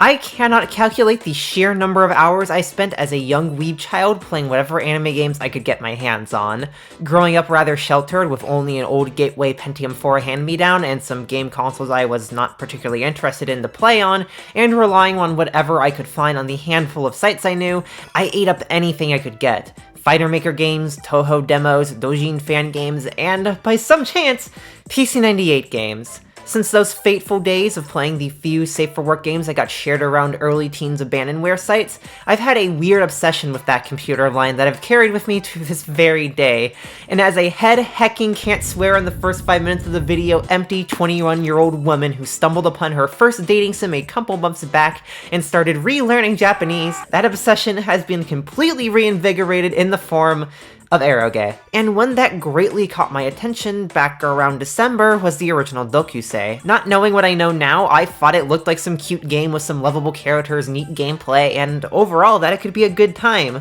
I cannot calculate the sheer number of hours I spent as a young weeb child playing whatever anime games I could get my hands on. Growing up rather sheltered with only an old Gateway Pentium 4 hand-me-down and some game consoles I was not particularly interested in to play on, and relying on whatever I could find on the handful of sites I knew, I ate up anything I could get. Fighter Maker games, Toho demos, Dojin fan games, and, by some chance, PC-98 games. Since those fateful days of playing the few safe-for-work games that got shared around early teens abandonware sites, I've had a weird obsession with that computer line that I've carried with me to this very day. And as a head-hecking can't swear in the first 5 minutes of the video empty 21-year-old woman who stumbled upon her first dating sim a couple months back and started relearning Japanese, that obsession has been completely reinvigorated in the form of eroge. And one that greatly caught my attention back around December was the original Doukyuusei. Not knowing what I know now, I thought it looked like some cute game with some lovable characters, neat gameplay, and overall that it could be a good time.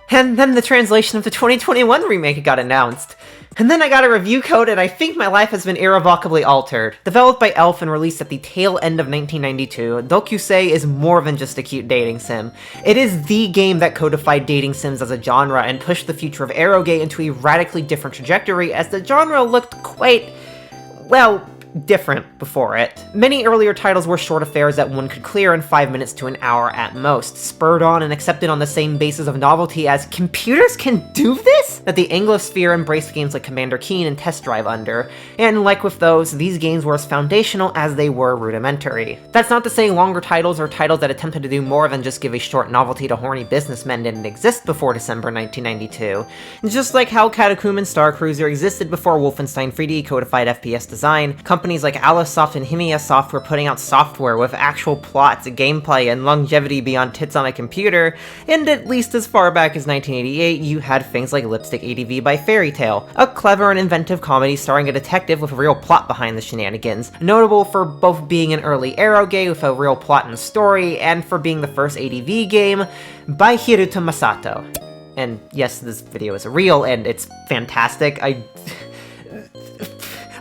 And then the translation of the 2021 remake got announced. And then I got a review code and I think my life has been irrevocably altered. Developed by Elf and released at the tail end of 1992, Doukyuusei is more than just a cute dating sim. It is the game that codified dating sims as a genre and pushed the future of eroge into a radically different trajectory as the genre looked quite, well, different before it. Many earlier titles were short affairs that one could clear in 5 minutes to an hour at most, spurred on and accepted on the same basis of novelty as computers can do this? That the Anglosphere embraced games like Commander Keen and Test Drive under, and like with those, these games were as foundational as they were rudimentary. That's not to say longer titles or titles that attempted to do more than just give a short novelty to horny businessmen didn't exist before December 1992. Just like how Catacomb and Star Cruiser existed before Wolfenstein 3D codified FPS design, companies like Alisoft and Himiya were putting out software with actual plots, gameplay, and longevity beyond tits on a computer, and at least as far back as 1988, you had things like Lipstick ADV by Fairy Tail, a clever and inventive comedy starring a detective with a real plot behind the shenanigans, notable for both being an early eroge with a real plot and story, and for being the first ADV game by Hiruto Masato. And yes, this video is real, and it's fantastic.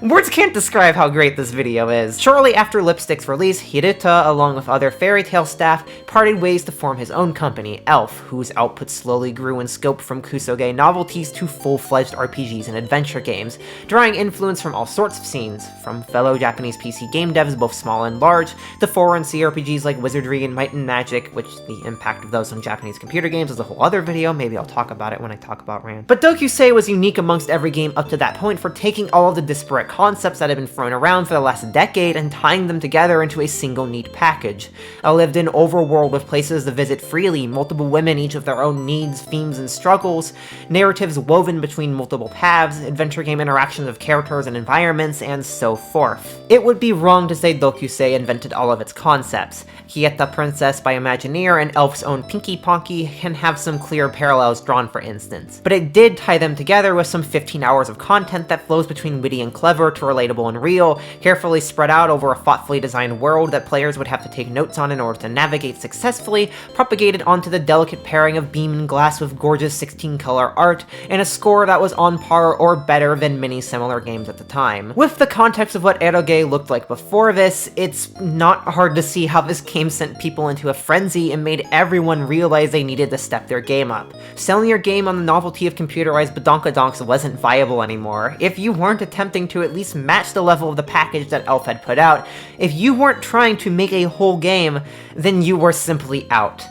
Words can't describe how great this video is. Shortly after Lipstick's release, Hiruta, along with other Fairy Tail staff, parted ways to form his own company, Elf, whose output slowly grew in scope from kusoge novelties to full-fledged RPGs and adventure games, drawing influence from all sorts of scenes, from fellow Japanese PC game devs both small and large, to foreign CRPGs like Wizardry and Might and Magic, which the impact of those on Japanese computer games is a whole other video, maybe I'll talk about it when I talk about Rand. But Doukyuusei was unique amongst every game up to that point for taking all of the disparate concepts that have been thrown around for the last decade and tying them together into a single neat package. A lived-in overworld with places to visit freely, multiple women each with their own needs, themes, and struggles, narratives woven between multiple paths, adventure game interactions of characters and environments, and so forth. It would be wrong to say Doukyuusei invented all of its concepts. Hieta Princess by Imagineer and Elf's own Pinky Ponky can have some clear parallels drawn, for instance, but it did tie them together with some 15 hours of content that flows between witty and clever to relatable and real, carefully spread out over a thoughtfully designed world that players would have to take notes on in order to navigate successfully, propagated onto the delicate pairing of beam and glass with gorgeous 16-color art, and a score that was on par or better than many similar games at the time. With the context of what eroge looked like before this, it's not hard to see how this game sent people into a frenzy and made everyone realize they needed to step their game up. Selling your game on the novelty of computerized badonkadonks wasn't viable anymore. If you weren't attempting to at least match the level of the package that Elf had put out, if you weren't trying to make a whole game, then you were simply out.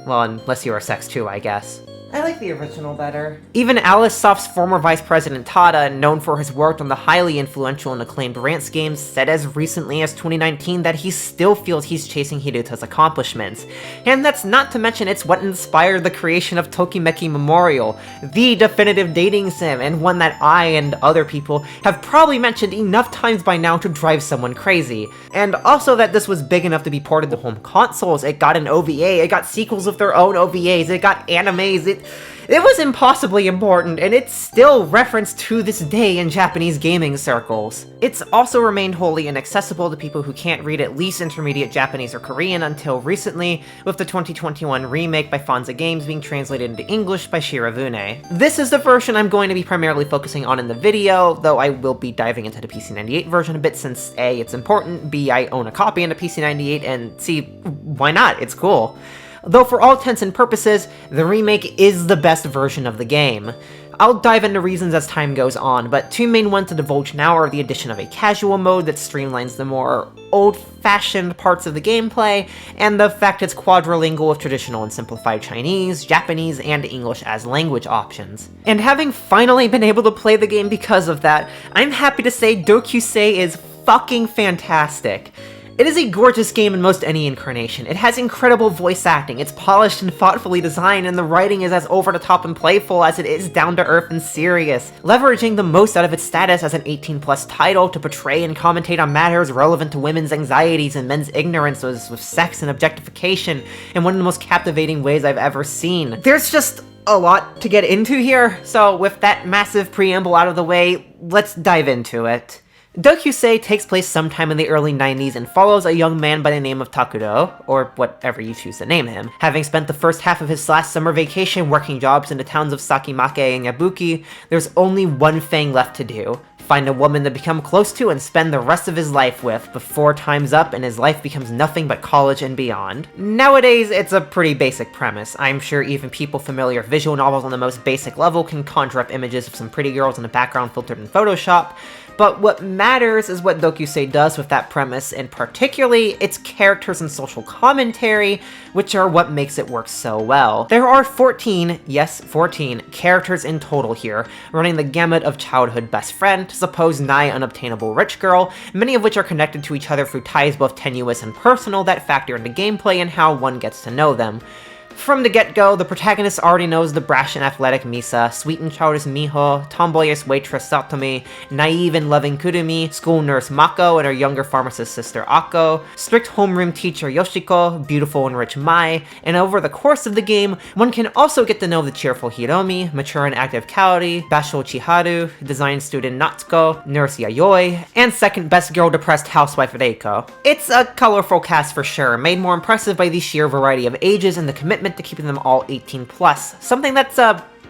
Well, unless you were sex too, I guess. I like the original better. Even Alisoft's former vice president Tada, known for his work on the highly influential and acclaimed Rants games, said as recently as 2019 that he still feels he's chasing Hiruta's accomplishments. And that's not to mention it's what inspired the creation of Tokimeki Memorial, the definitive dating sim, and one that I and other people have probably mentioned enough times by now to drive someone crazy. And also that this was big enough to be ported to home consoles. It got an OVA, it got sequels of their own OVAs, it got animes, It was impossibly important, and it's still referenced to this day in Japanese gaming circles. It's also remained wholly inaccessible to people who can't read at least intermediate Japanese or Korean until recently, with the 2021 remake by Fonza Games being translated into English by Shiravune. This is the version I'm going to be primarily focusing on in the video, though I will be diving into the PC-98 version a bit since A, it's important, B, I own a copy on the PC-98, and C, why not? It's cool. Though for all intents and purposes, the remake is the best version of the game. I'll dive into reasons as time goes on, but two main ones to divulge now are the addition of a casual mode that streamlines the more old-fashioned parts of the gameplay, and the fact it's quadrilingual with traditional and simplified Chinese, Japanese, and English as language options. And having finally been able to play the game because of that, I'm happy to say Doukyuusei is fucking fantastic. It is a gorgeous game in most any incarnation. It has incredible voice acting, it's polished and thoughtfully designed, and the writing is as over-the-top and playful as it is down-to-earth and serious, leveraging the most out of its status as an 18-plus title to portray and commentate on matters relevant to women's anxieties and men's ignorances with sex and objectification in one of the most captivating ways I've ever seen. There's just a lot to get into here, so with that massive preamble out of the way, let's dive into it. Doukyuusei takes place sometime in the early 90s and follows a young man by the name of Takuro, or whatever you choose to name him. Having spent the first half of his last summer vacation working jobs in the towns of Sakimake and Yabuki, there's only one thing left to do. Find a woman to become close to and spend the rest of his life with before time's up and his life becomes nothing but college and beyond. Nowadays, it's a pretty basic premise. I'm sure even people familiar with visual novels on the most basic level can conjure up images of some pretty girls in a background filtered in Photoshop, but what matters is what Doukyuusei does with that premise, and particularly its characters and social commentary, which are what makes it work so well. There are 14, yes, 14, characters in total here, running the gamut of childhood best friend to supposed nigh unobtainable rich girl, many of which are connected to each other through ties both tenuous and personal that factor into gameplay and how one gets to know them. From the get-go, the protagonist already knows the brash and athletic Misa, sweet and childish Miho, tomboyish waitress Satomi, naive and loving Kurumi, school nurse Mako and her younger pharmacist sister Ako, strict homeroom teacher Yoshiko, beautiful and rich Mai, and over the course of the game, one can also get to know the cheerful Hiromi, mature and active Kaori, bashful Chiharu, design student Natsuko, nurse Yayoi, and second best girl depressed housewife Reiko. It's a colorful cast for sure, made more impressive by the sheer variety of ages and the commitment to keeping them all 18 plus, something that's,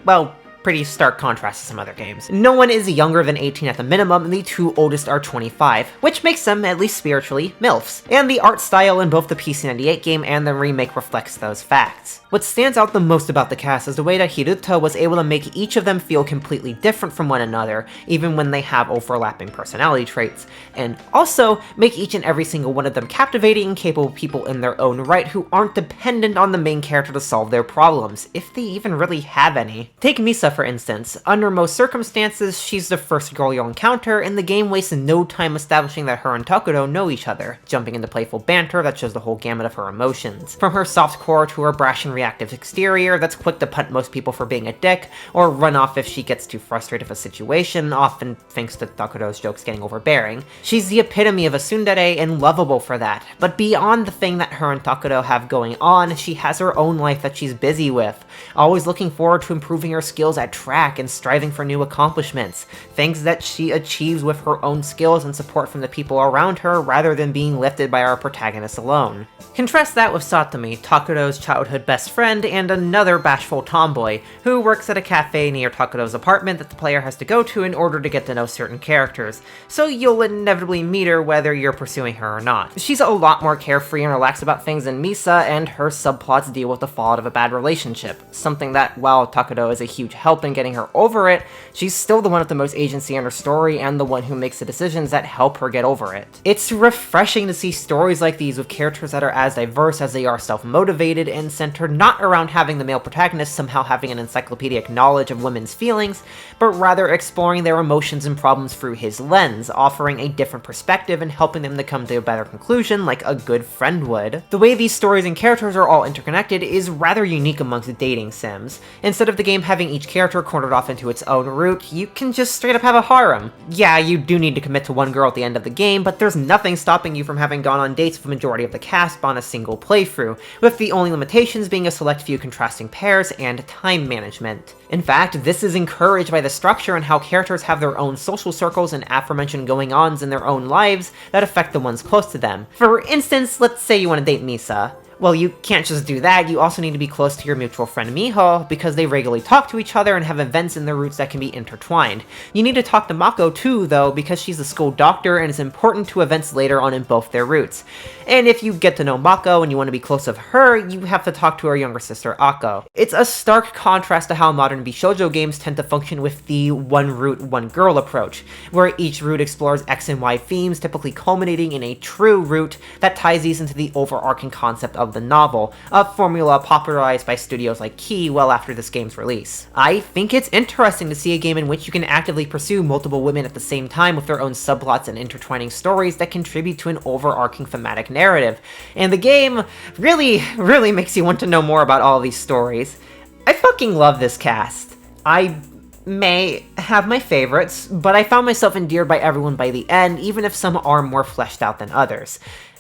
well, pretty stark contrast to some other games. No one is younger than 18 at the minimum, and the two oldest are 25, which makes them, at least spiritually, MILFs. And the art style in both the PC-98 game and the remake reflects those facts. What stands out the most about the cast is the way that Hiruto was able to make each of them feel completely different from one another, even when they have overlapping personality traits, and also make each and every single one of them captivating and capable people in their own right who aren't dependent on the main character to solve their problems, if they even really have any. Take Misa for instance. Under most circumstances, she's the first girl you'll encounter, and the game wastes no time establishing that her and Takuro know each other, jumping into playful banter that shows the whole gamut of her emotions. From her soft core to her brash and reactive exterior that's quick to punt most people for being a dick, or run off if she gets too frustrated with a situation, often thanks to Takuro's jokes getting overbearing. She's the epitome of a tsundere and lovable for that, but beyond the thing that her and Takuro have going on, she has her own life that she's busy with, always looking forward to improving her skills at track and striving for new accomplishments, things that she achieves with her own skills and support from the people around her rather than being lifted by our protagonist alone. Contrast that with Satomi, Takuro's childhood best friend and another bashful tomboy, who works at a cafe near Takuro's apartment that the player has to go to in order to get to know certain characters, so you'll inevitably meet her whether you're pursuing her or not. She's a lot more carefree and relaxed about things than Misa, and her subplots deal with the fallout of a bad relationship, something that, while Takuro is a huge help in getting her over it, she's still the one with the most agency in her story and the one who makes the decisions that help her get over it. It's refreshing to see stories like these with characters that are as diverse as they are self-motivated and centered not around having the male protagonist somehow having an encyclopedic knowledge of women's feelings, but rather exploring their emotions and problems through his lens, offering a different perspective and helping them to come to a better conclusion like a good friend would. The way these stories and characters are all interconnected is rather unique amongst dating sims. Instead of the game having each character character cornered off into its own route, you can just straight up have a harem. Yeah, you do need to commit to one girl at the end of the game, but there's nothing stopping you from having gone on dates with the majority of the cast on a single playthrough, with the only limitations being a select few contrasting pairs and time management. In fact, this is encouraged by the structure and how characters have their own social circles and aforementioned going-ons in their own lives that affect the ones close to them. For instance, let's say you want to date Misa. Well, you can't just do that, you also need to be close to your mutual friend Miho, because they regularly talk to each other and have events in their routes that can be intertwined. You need to talk to Mako too, though, because she's the school doctor and is important to events later on in both their routes. And if you get to know Mako and you want to be close with her, you have to talk to her younger sister Ako. It's a stark contrast to how modern Bishoujo games tend to function with the one route, one girl approach, where each route explores X and Y themes, typically culminating in a true route that ties these into the overarching concept of the novel, a formula popularized by studios like Key well after this game's release. I think it's interesting to see a game in which you can actively pursue multiple women at the same time with their own subplots and intertwining stories that contribute to an overarching thematic narrative, and the game really makes you want to know more about all these stories. I fucking love this cast. I may have my favorites, but I found myself endeared by everyone by the end, even if some are more fleshed out than others.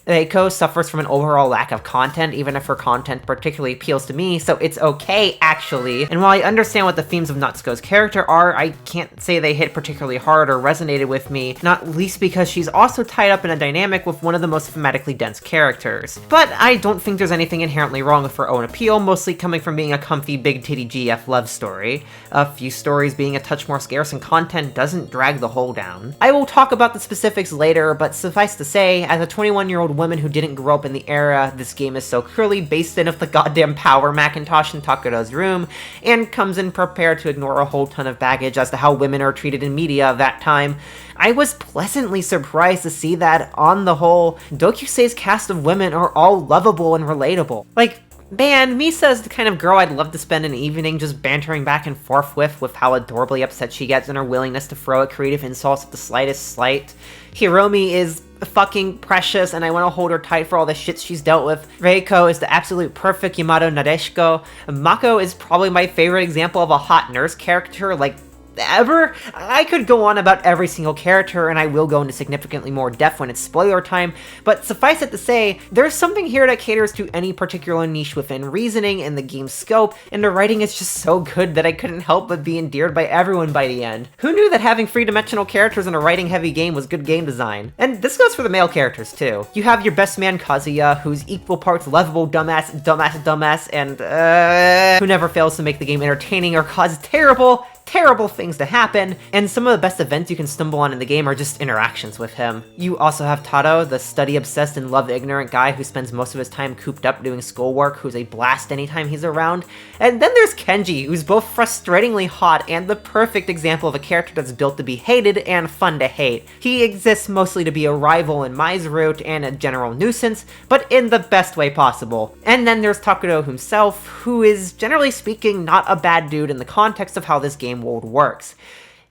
Neko suffers from an overall lack of content, even if her content particularly appeals to me, so it's okay, actually. And while I understand what the themes of Natsuko's character are, I can't say they hit particularly hard or resonated with me, not least because she's also tied up in a dynamic with one of the most thematically dense characters. But I don't think there's anything inherently wrong with her own appeal, mostly coming from being a comfy big titty GF love story. A few stories being a touch more scarce in content doesn't drag the whole down. I will talk about the specifics later, but suffice to say, as a 21-year-old woman who didn't grow up in the era this game is so clearly based in of the goddamn power Macintosh in Takuro's room, and comes in prepared to ignore a whole ton of baggage as to how women are treated in media of that time, I was pleasantly surprised to see that, on the whole, Doukyuusei's cast of women are all lovable and relatable. Like, man, Misa is the kind of girl I'd love to spend an evening just bantering back and forth with how adorably upset she gets and her willingness to throw out creative insults at the slightest slight. Hiromi is fucking precious, and I want to hold her tight for all the shit she's dealt with. Reiko is the absolute perfect Yamato Nadeshiko. Mako is probably my favorite example of a hot nurse character, like, ever. I could go on about every single character, and I will go into significantly more depth when it's spoiler time, but suffice it to say, there's something here that caters to any particular niche within reasoning and the game's scope, and the writing is just so good that I couldn't help but be endeared by everyone by the end. Who knew that having three-dimensional characters in a writing-heavy game was good game design? And this goes for the male characters, too. You have your best man Kazuya, who's equal parts lovable dumbass, and who never fails to make the game entertaining or cause terrible things to happen, and some of the best events you can stumble on in the game are just interactions with him. You also have Taro, the study-obsessed and love-ignorant guy who spends most of his time cooped up doing schoolwork, who's a blast anytime he's around. And then there's Kenji, who's both frustratingly hot and the perfect example of a character that's built to be hated and fun to hate. He exists mostly to be a rival in Mai's route and a general nuisance, but in the best way possible. And then there's Takuro himself, who is, generally speaking, not a bad dude in the context of how this game world works.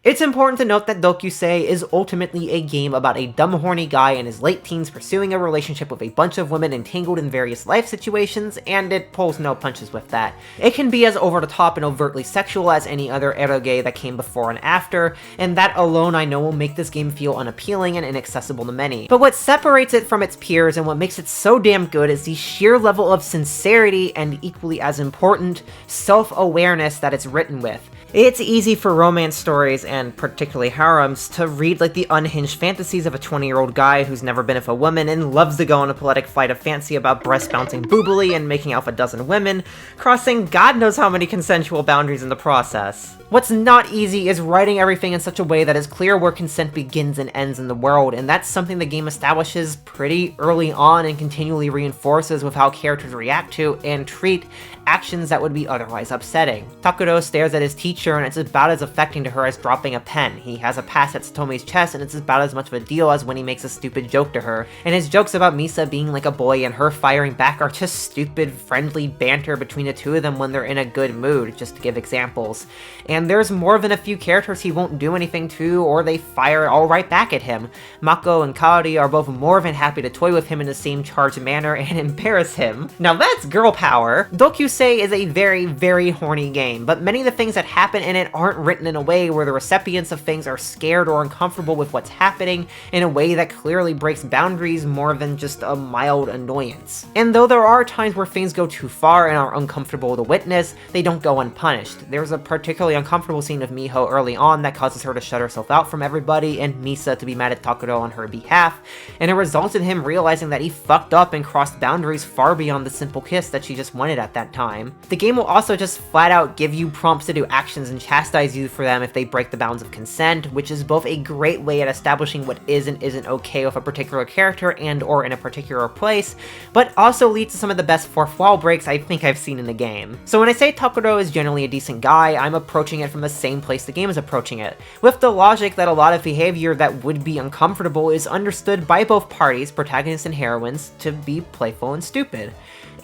It's important to note that Doukyuusei is ultimately a game about a dumb horny guy in his late teens pursuing a relationship with a bunch of women entangled in various life situations, and it pulls no punches with that. It can be as over the top and overtly sexual as any other eroge that came before and after, and that alone I know will make this game feel unappealing and inaccessible to many. But what separates it from its peers and what makes it so damn good is the sheer level of sincerity and, equally as important, self-awareness that it's written with. It's easy for romance stories, and particularly harems, to read like the unhinged fantasies of a 20-year-old guy who's never been with a woman and loves to go on a poetic flight of fancy about breast-bouncing boobily and making out with a dozen women, crossing God knows how many consensual boundaries in the process. What's not easy is writing everything in such a way that is clear where consent begins and ends in the world, and that's something the game establishes pretty early on and continually reinforces with how characters react to and treat actions that would be otherwise upsetting. Takuro stares at his teacher, and it's about as affecting to her as dropping a pen. He has a pass at Satomi's chest, and it's about as much of a deal as when he makes a stupid joke to her. And his jokes about Misa being like a boy and her firing back are just stupid, friendly banter between the two of them when they're in a good mood, just to give examples. And there's more than a few characters he won't do anything to, or they fire all right back at him. Mako and Kaori are both more than happy to toy with him in the same charged manner and embarrass him. Now that's girl power. Doukyuusei Doukyuusei is a very, very horny game, but many of the things that happen in it aren't written in a way where the recipients of things are scared or uncomfortable with what's happening in a way that clearly breaks boundaries more than just a mild annoyance. And though there are times where things go too far and are uncomfortable to witness, they don't go unpunished. There's a particularly uncomfortable scene of Miho early on that causes her to shut herself out from everybody and Misa to be mad at Takuro on her behalf, and it results in him realizing that he fucked up and crossed boundaries far beyond the simple kiss that she just wanted at that time. The game will also just flat out give you prompts to do actions and chastise you for them if they break the bounds of consent, which is both a great way at establishing what is and isn't okay with a particular character and or in a particular place, but also leads to some of the best fourth wall breaks I think I've seen in the game. So when I say Takuro is generally a decent guy, I'm approaching it from the same place the game is approaching it, with the logic that a lot of behavior that would be uncomfortable is understood by both parties, protagonists and heroines, to be playful and stupid.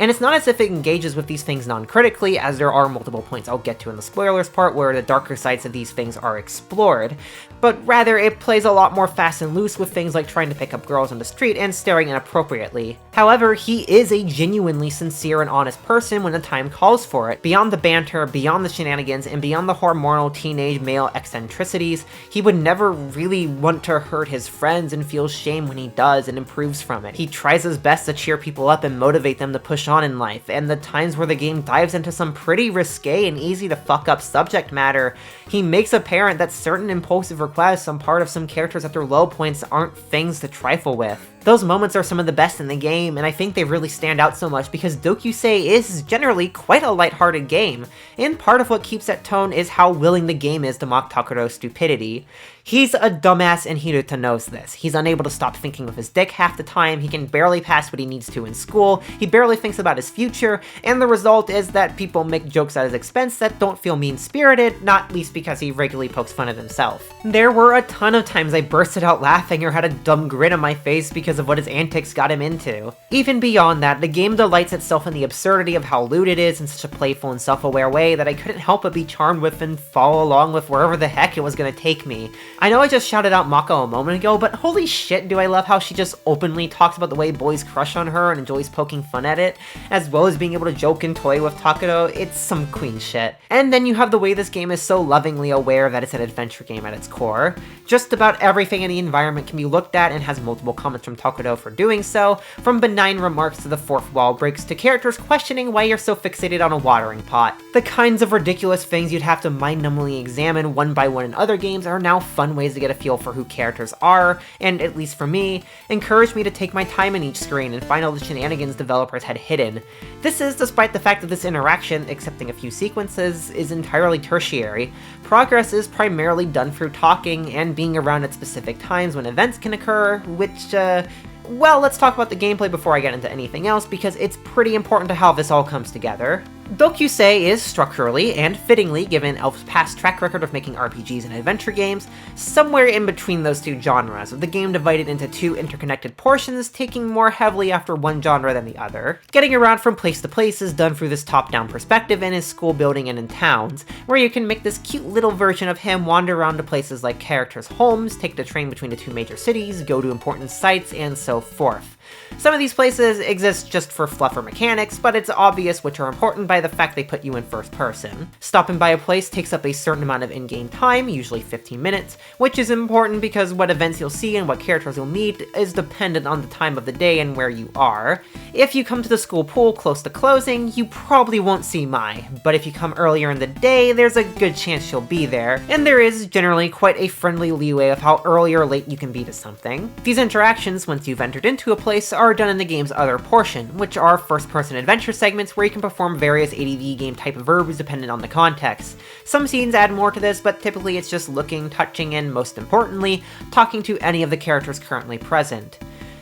And it's not as if it engages with these things non-critically, as there are multiple points I'll get to in the spoilers part where the darker sides of these things are explored, but rather it plays a lot more fast and loose with things like trying to pick up girls on the street and staring inappropriately. However, he is a genuinely sincere and honest person when the time calls for it. Beyond the banter, beyond the shenanigans, and beyond the hormonal teenage male eccentricities, he would never really want to hurt his friends and feels shame when he does and improves from it. He tries his best to cheer people up and motivate them to push on in life, and the times where the game dives into some pretty risque and easy to fuck up subject matter, he makes apparent that certain impulsive requests on part of some characters at their low points aren't things to trifle with. Those moments are some of the best in the game, and I think they really stand out so much because Doukyuusei is generally quite a lighthearted game, and part of what keeps that tone is how willing the game is to mock Takuro's stupidity. He's a dumbass and Hiruta knows this. He's unable to stop thinking with his dick half the time, he can barely pass what he needs to in school, he barely thinks about his future, and the result is that people make jokes at his expense that don't feel mean-spirited, not least because he regularly pokes fun at himself. There were a ton of times I bursted out laughing or had a dumb grin on my face because of what his antics got him into. Even beyond that, the game delights itself in the absurdity of how lewd it is in such a playful and self-aware way that I couldn't help but be charmed with and follow along with wherever the heck it was gonna take me. I know I just shouted out Mako a moment ago, but holy shit do I love how she just openly talks about the way boys crush on her and enjoys poking fun at it, as well as being able to joke and toy with Takuro. It's some queen shit. And then you have the way this game is so lovingly aware that it's an adventure game at its core. Just about everything in the environment can be looked at and has multiple comments from Takuro for doing so, from benign remarks to the fourth wall breaks to characters questioning why you're so fixated on a watering pot. The kinds of ridiculous things you'd have to mind-numbingly examine one by one in other games are now fun ways to get a feel for who characters are, and at least for me, encouraged me to take my time in each screen and find all the shenanigans developers had hidden. This is despite the fact that this interaction, excepting a few sequences, is entirely tertiary. Progress is primarily done through talking and being around at specific times when events can occur, which, well, let's talk about the gameplay before I get into anything else, because it's pretty important to how this all comes together. Doukyuusei is structurally, and fittingly given Elf's past track record of making RPGs and adventure games, somewhere in between those two genres, with the game divided into two interconnected portions, taking more heavily after one genre than the other. Getting around from place to place is done through this top-down perspective in his school building and in towns, where you can make this cute little version of him wander around to places like characters' homes, take the train between the two major cities, go to important sites, and so forth. Some of these places exist just for fluff or mechanics, but it's obvious which are important by the fact they put you in first person. Stopping by a place takes up a certain amount of in-game time, usually 15 minutes, which is important because what events you'll see and what characters you'll meet is dependent on the time of the day and where you are. If you come to the school pool close to closing, you probably won't see Mai, but if you come earlier in the day, there's a good chance she'll be there, and there is generally quite a friendly leeway of how early or late you can be to something. These interactions, once you've entered into a place, are done in the game's other portion, which are first-person adventure segments where you can perform various ADV game type verbs dependent on the context. Some scenes add more to this, but typically it's just looking, touching, and most importantly, talking to any of the characters currently present.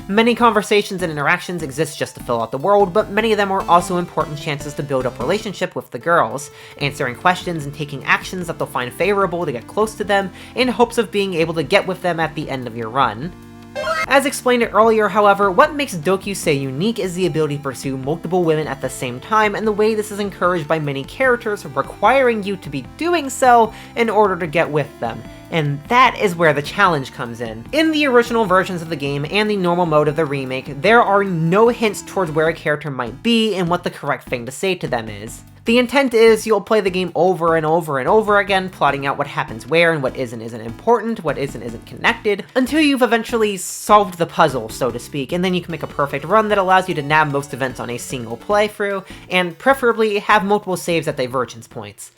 Many conversations and interactions exist just to fill out the world, but many of them are also important chances to build up relationship with the girls, answering questions and taking actions that they'll find favorable to get close to them, in hopes of being able to get with them at the end of your run. As explained earlier, however, what makes Doukyuusei unique is the ability to pursue multiple women at the same time, and the way this is encouraged by many characters, requiring you to be doing so in order to get with them. And that is where the challenge comes in. In the original versions of the game and the normal mode of the remake, there are no hints towards where a character might be and what the correct thing to say to them is. The intent is you'll play the game over and over and over again, plotting out what happens where and what isn't important, what isn't connected, until you've eventually solved the puzzle, so to speak, and then you can make a perfect run that allows you to nab most events on a single playthrough, and preferably have multiple saves at divergence points.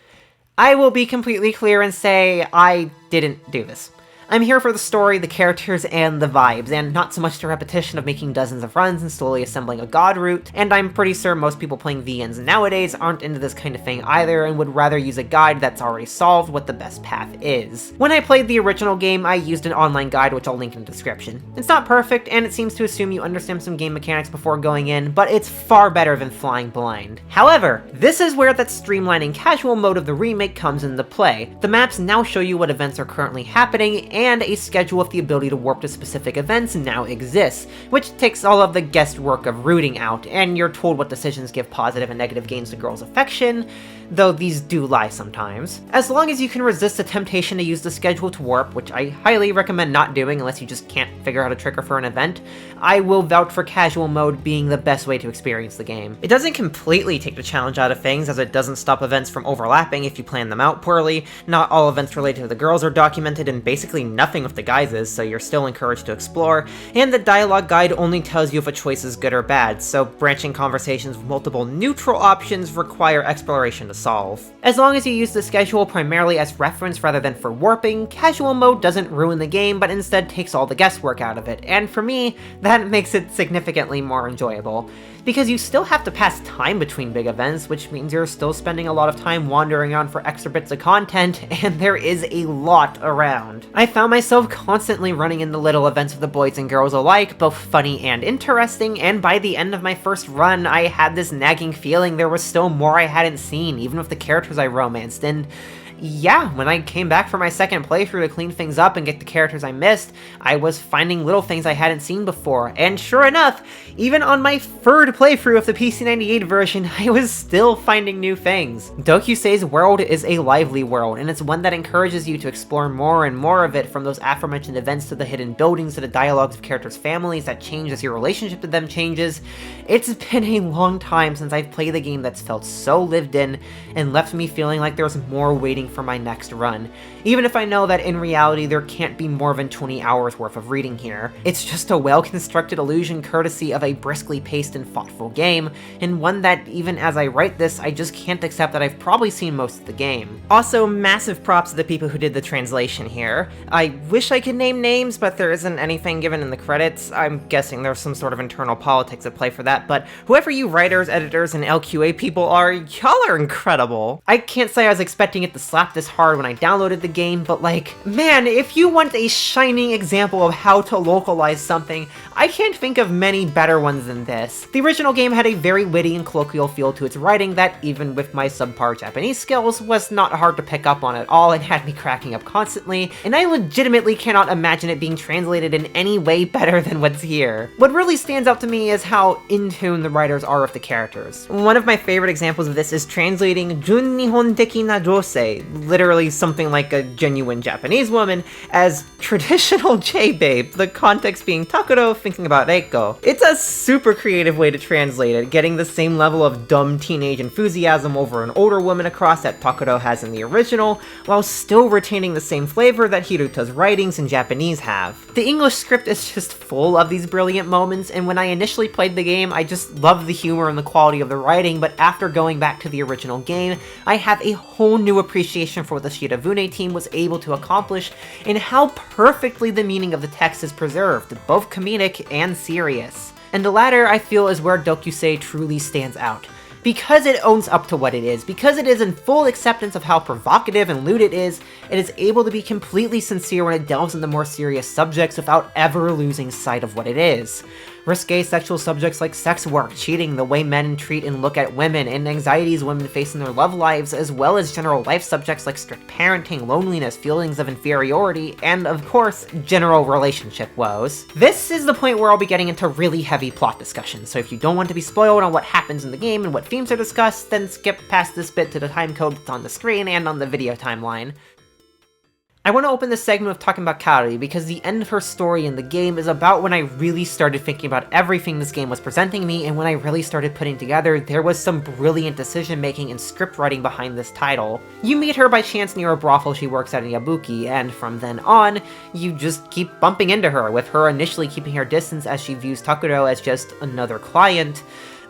I will be completely clear and say I didn't do this. I'm here for the story, the characters, and the vibes, and not so much the repetition of making dozens of runs and slowly assembling a god route, and I'm pretty sure most people playing VNs nowadays aren't into this kind of thing either and would rather use a guide that's already solved what the best path is. When I played the original game, I used an online guide which I'll link in the description. It's not perfect, and it seems to assume you understand some game mechanics before going in, but it's far better than flying blind. However, this is where that streamlining casual mode of the remake comes into play. The maps now show you what events are currently happening, and a schedule with the ability to warp to specific events now exists, which takes all of the guesswork of rooting out, and you're told what decisions give positive and negative gains to girls' affection, though these do lie sometimes. As long as you can resist the temptation to use the schedule to warp, which I highly recommend not doing unless you just can't figure out a trigger for an event, I will vouch for casual mode being the best way to experience the game. It doesn't completely take the challenge out of things, as it doesn't stop events from overlapping if you plan them out poorly. Not all events related to the girls are documented, and basically nothing with the guys is, so you're still encouraged to explore, and the dialogue guide only tells you if a choice is good or bad, so branching conversations with multiple neutral options require exploration to solve. As long as you use the schedule primarily as reference rather than for warping, casual mode doesn't ruin the game, but instead takes all the guesswork out of it, and for me, that makes it significantly more enjoyable. Because you still have to pass time between big events, which means you're still spending a lot of time wandering around for extra bits of content, and there is a lot around. I found myself constantly running into little events with the boys and girls alike, both funny and interesting, and by the end of my first run, I had this nagging feeling there was still more I hadn't seen, even with the characters I romanced, and yeah, when I came back for my second playthrough to clean things up and get the characters I missed, I was finding little things I hadn't seen before, and sure enough, even on my third playthrough of the PC-98 version, I was still finding new things. Doukyuusei's world is a lively world, and it's one that encourages you to explore more and more of it, from those aforementioned events to the hidden buildings to the dialogues of characters' families that change as your relationship to them changes. It's been a long time since I've played a game that's felt so lived in and left me feeling like there's more waiting for my next run, even if I know that in reality there can't be more than 20 hours worth of reading here. It's just a well-constructed illusion courtesy of a briskly paced and thoughtful game, and one that even as I write this, I just can't accept that I've probably seen most of the game. Also, massive props to the people who did the translation here. I wish I could name names, but there isn't anything given in the credits. I'm guessing there's some sort of internal politics at play for that, but whoever you writers, editors, and LQA people are, y'all are incredible. I can't say I was expecting it to slap this hard when I downloaded the game, but like, man, if you want a shining example of how to localize something, I can't think of many better ones than this. The original game had a very witty and colloquial feel to its writing that, even with my subpar Japanese skills, was not hard to pick up on at all and had me cracking up constantly, and I legitimately cannot imagine it being translated in any way better than what's here. What really stands out to me is how in tune the writers are with the characters. One of my favorite examples of this is translating Jun Nihon Teki na Josei, literally something like a genuine Japanese woman, as traditional J-babe, the context being Takuro thinking about Reiko. It's a super creative way to translate it, getting the same level of dumb teenage enthusiasm over an older woman across that Takuro has in the original, while still retaining the same flavor that Hiruta's writings in Japanese have. The English script is just full of these brilliant moments, and when I initially played the game, I just loved the humor and the quality of the writing, but after going back to the original game, I have a whole new appreciation for what the Shirabune team was able to accomplish, and how perfectly the meaning of the text is preserved, both comedic and serious. And the latter, I feel, is where Doukyuusei truly stands out. Because it owns up to what it is, because it is in full acceptance of how provocative and lewd it is able to be completely sincere when it delves into more serious subjects without ever losing sight of what it is. Risque sexual subjects like sex work, cheating, the way men treat and look at women, and anxieties women face in their love lives, as well as general life subjects like strict parenting, loneliness, feelings of inferiority, and of course, general relationship woes. This is the point where I'll be getting into really heavy plot discussion, so if you don't want to be spoiled on what happens in the game and what themes are discussed, then skip past this bit to the timecode that's on the screen and on the video timeline. I want to open this segment with talking about Kaori, because the end of her story in the game is about when I really started thinking about everything this game was presenting me, and when I really started putting together there was some brilliant decision making and script writing behind this title. You meet her by chance near a brothel she works at in Yabuki, and from then on, you just keep bumping into her, with her initially keeping her distance as she views Takuro as just another client,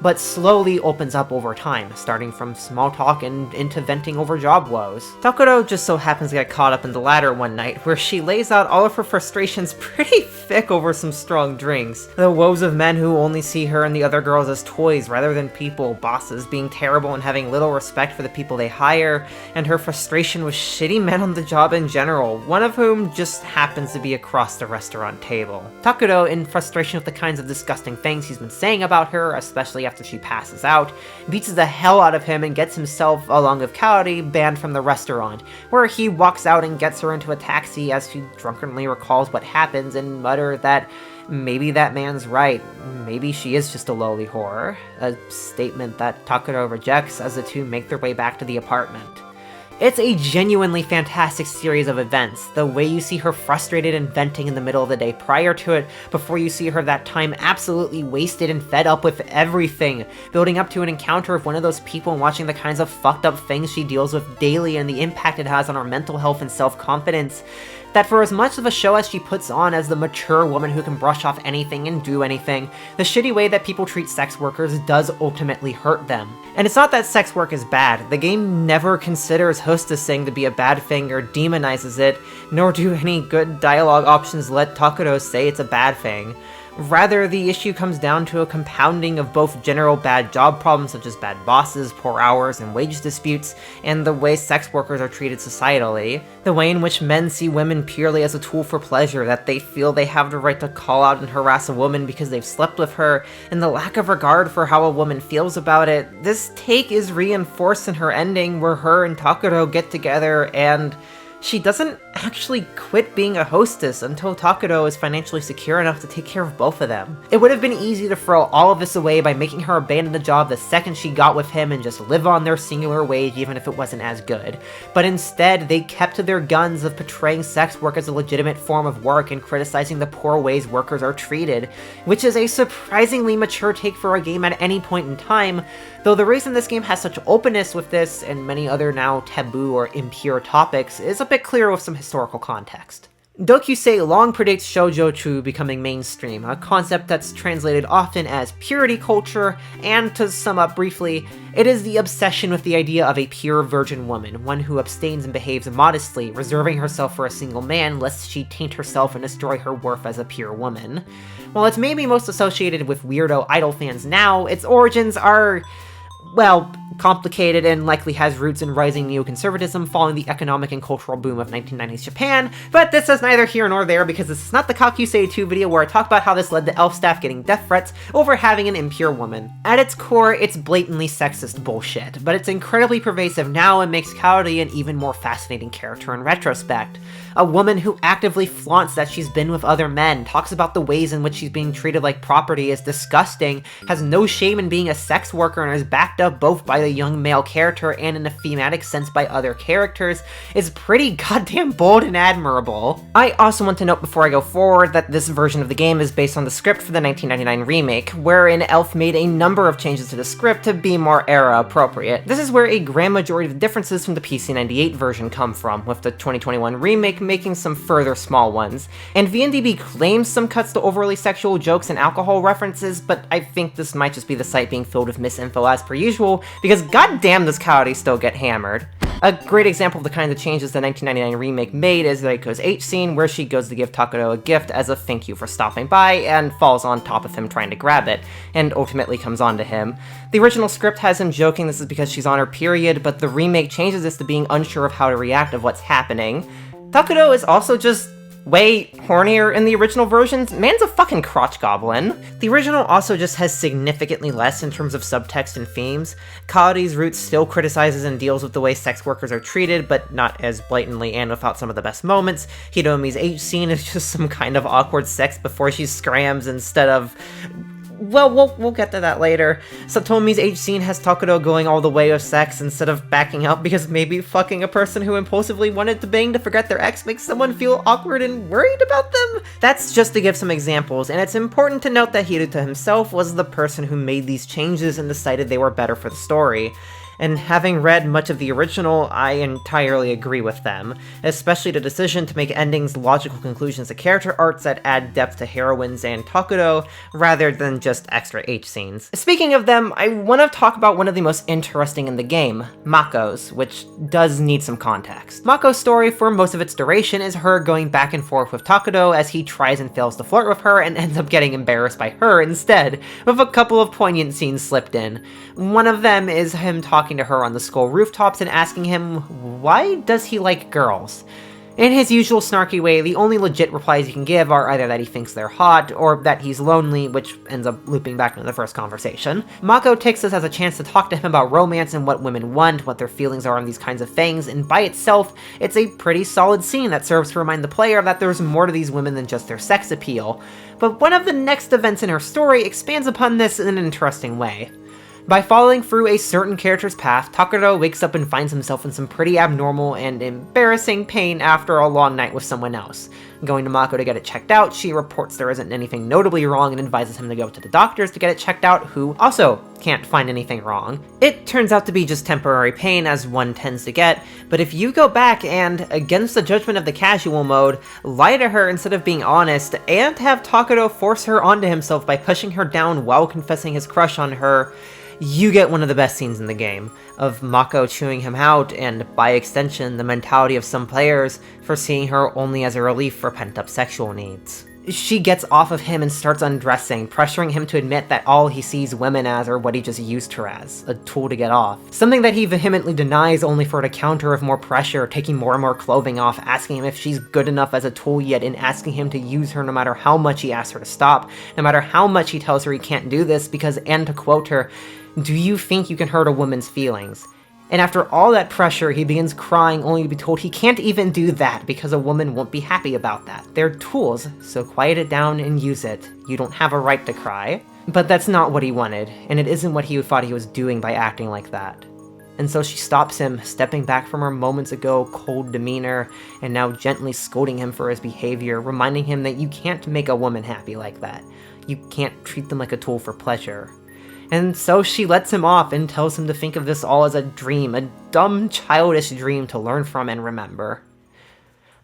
but slowly opens up over time, starting from small talk and into venting over job woes. Takuro just so happens to get caught up in the latter one night, where she lays out all of her frustrations pretty thick over some strong drinks. The woes of men who only see her and the other girls as toys rather than people, bosses being terrible and having little respect for the people they hire, and her frustration with shitty men on the job in general, one of whom just happens to be across the restaurant table. Takuro, in frustration with the kinds of disgusting things he's been saying about her, especially after she passes out, beats the hell out of him and gets himself, along with Kaori, banned from the restaurant, where he walks out and gets her into a taxi as she drunkenly recalls what happens and mutter that maybe that man's right, maybe she is just a lowly whore, a statement that Takuro rejects as the two make their way back to the apartment. It's a genuinely fantastic series of events, the way you see her frustrated and venting in the middle of the day prior to it, before you see her that time absolutely wasted and fed up with everything, building up to an encounter with one of those people and watching the kinds of fucked up things she deals with daily and the impact it has on her mental health and self-confidence. That for as much of a show as she puts on as the mature woman who can brush off anything and do anything, the shitty way that people treat sex workers does ultimately hurt them. And it's not that sex work is bad. The game never considers hostessing to be a bad thing or demonizes it, nor do any good dialogue options let Takuro say it's a bad thing. Rather, the issue comes down to a compounding of both general bad job problems such as bad bosses, poor hours, and wage disputes, and the way sex workers are treated societally. The way in which men see women purely as a tool for pleasure, that they feel they have the right to call out and harass a woman because they've slept with her, and the lack of regard for how a woman feels about it. This take is reinforced in her ending, where her and Takuro get together and she doesn't actually quit being a hostess until Takuro is financially secure enough to take care of both of them. It would have been easy to throw all of this away by making her abandon the job the second she got with him and just live on their singular wage even if it wasn't as good. But instead, they kept to their guns of portraying sex work as a legitimate form of work and criticizing the poor ways workers are treated, which is a surprisingly mature take for a game at any point in time, though the reason this game has such openness with this and many other now taboo or impure topics is a bit clearer with some historical context. Doukyuusei long predicts shoujo becoming mainstream, a concept that's translated often as purity culture, and to sum up briefly, it is the obsession with the idea of a pure virgin woman, one who abstains and behaves modestly, reserving herself for a single man lest she taint herself and destroy her worth as a pure woman. While it's maybe most associated with weirdo idol fans now, its origins are, well, complicated and likely has roots in rising neoconservatism following the economic and cultural boom of 1990s Japan, but this is neither here nor there because this is not the Doukyuusei 2 video where I talk about how this led to elf staff getting death threats over having an impure woman. At its core, it's blatantly sexist bullshit, but it's incredibly pervasive now and makes Kaori an even more fascinating character in retrospect. A woman who actively flaunts that she's been with other men, talks about the ways in which she's being treated like property is disgusting, has no shame in being a sex worker and is backed up both by the young male character and in a thematic sense by other characters, is pretty goddamn bold and admirable. I also want to note before I go forward that this version of the game is based on the script for the 1999 remake, wherein Elf made a number of changes to the script to be more era appropriate. This is where a grand majority of the differences from the PC-98 version come from, with the 2021 remake making some further small ones. And VNDB claims some cuts to overly sexual jokes and alcohol references, but I think this might just be the site being filled with misinfo as per usual, because goddamn does Kaori still get hammered. A great example of the kinds of changes the 1999 remake made is Reiko's H scene, where she goes to give Takuto a gift as a thank you for stopping by, and falls on top of him trying to grab it, and ultimately comes onto him. The original script has him joking this is because she's on her period, but the remake changes this to being unsure of how to react of what's happening. Takuto is also just way hornier in the original versions. Man's a fucking crotch goblin. The original also just has significantly less in terms of subtext and themes. Kaori's Roots still criticizes and deals with the way sex workers are treated, but not as blatantly and without some of the best moments. Hiromi's H scene is just some kind of awkward sex before she scrams instead of... Well, we'll get to that later. Satomi's H scene has Takuto going all the way of sex instead of backing out because maybe fucking a person who impulsively wanted to bang to forget their ex makes someone feel awkward and worried about them. That's just to give some examples, and it's important to note that Hiruta himself was the person who made these changes and decided they were better for the story. And having read much of the original, I entirely agree with them, especially the decision to make endings logical conclusions to character arcs that add depth to heroines and Takuto, rather than just extra H scenes. Speaking of them, I want to talk about one of the most interesting in the game, Mako's, which does need some context. Mako's story for most of its duration is her going back and forth with Takuto as he tries and fails to flirt with her and ends up getting embarrassed by her instead, with a couple of poignant scenes slipped in. One of them is him talking to her on the school rooftops and asking him, why does he like girls? In his usual snarky way, the only legit replies he can give are either that he thinks they're hot, or that he's lonely, which ends up looping back into the first conversation. Mako takes this as a chance to talk to him about romance and what women want, what their feelings are on these kinds of things, and by itself, it's a pretty solid scene that serves to remind the player that there's more to these women than just their sex appeal. But one of the next events in her story expands upon this in an interesting way. By following through a certain character's path, Takuto wakes up and finds himself in some pretty abnormal and embarrassing pain after a long night with someone else. Going to Mako to get it checked out, she reports there isn't anything notably wrong and advises him to go to the doctors to get it checked out, who also can't find anything wrong. It turns out to be just temporary pain, as one tends to get, but if you go back and, against the judgment of the casual mode, lie to her instead of being honest, and have Takuto force her onto himself by pushing her down while confessing his crush on her, you get one of the best scenes in the game, of Mako chewing him out, and by extension, the mentality of some players for seeing her only as a relief for pent-up sexual needs. She gets off of him and starts undressing, pressuring him to admit that all he sees women as are what he just used her as, a tool to get off. Something that he vehemently denies only for her to counter with more pressure, taking more and more clothing off, asking him if she's good enough as a tool yet, and asking him to use her no matter how much he asks her to stop, no matter how much he tells her he can't do this because, and to quote her, "Do you think you can hurt a woman's feelings?" And after all that pressure, he begins crying only to be told he can't even do that because a woman won't be happy about that. They're tools, so quiet it down and use it. You don't have a right to cry. But that's not what he wanted, and it isn't what he thought he was doing by acting like that. And so she stops him, stepping back from her moments ago cold demeanor, and now gently scolding him for his behavior, reminding him that you can't make a woman happy like that. You can't treat them like a tool for pleasure. And so she lets him off and tells him to think of this all as a dream, a dumb, childish dream to learn from and remember.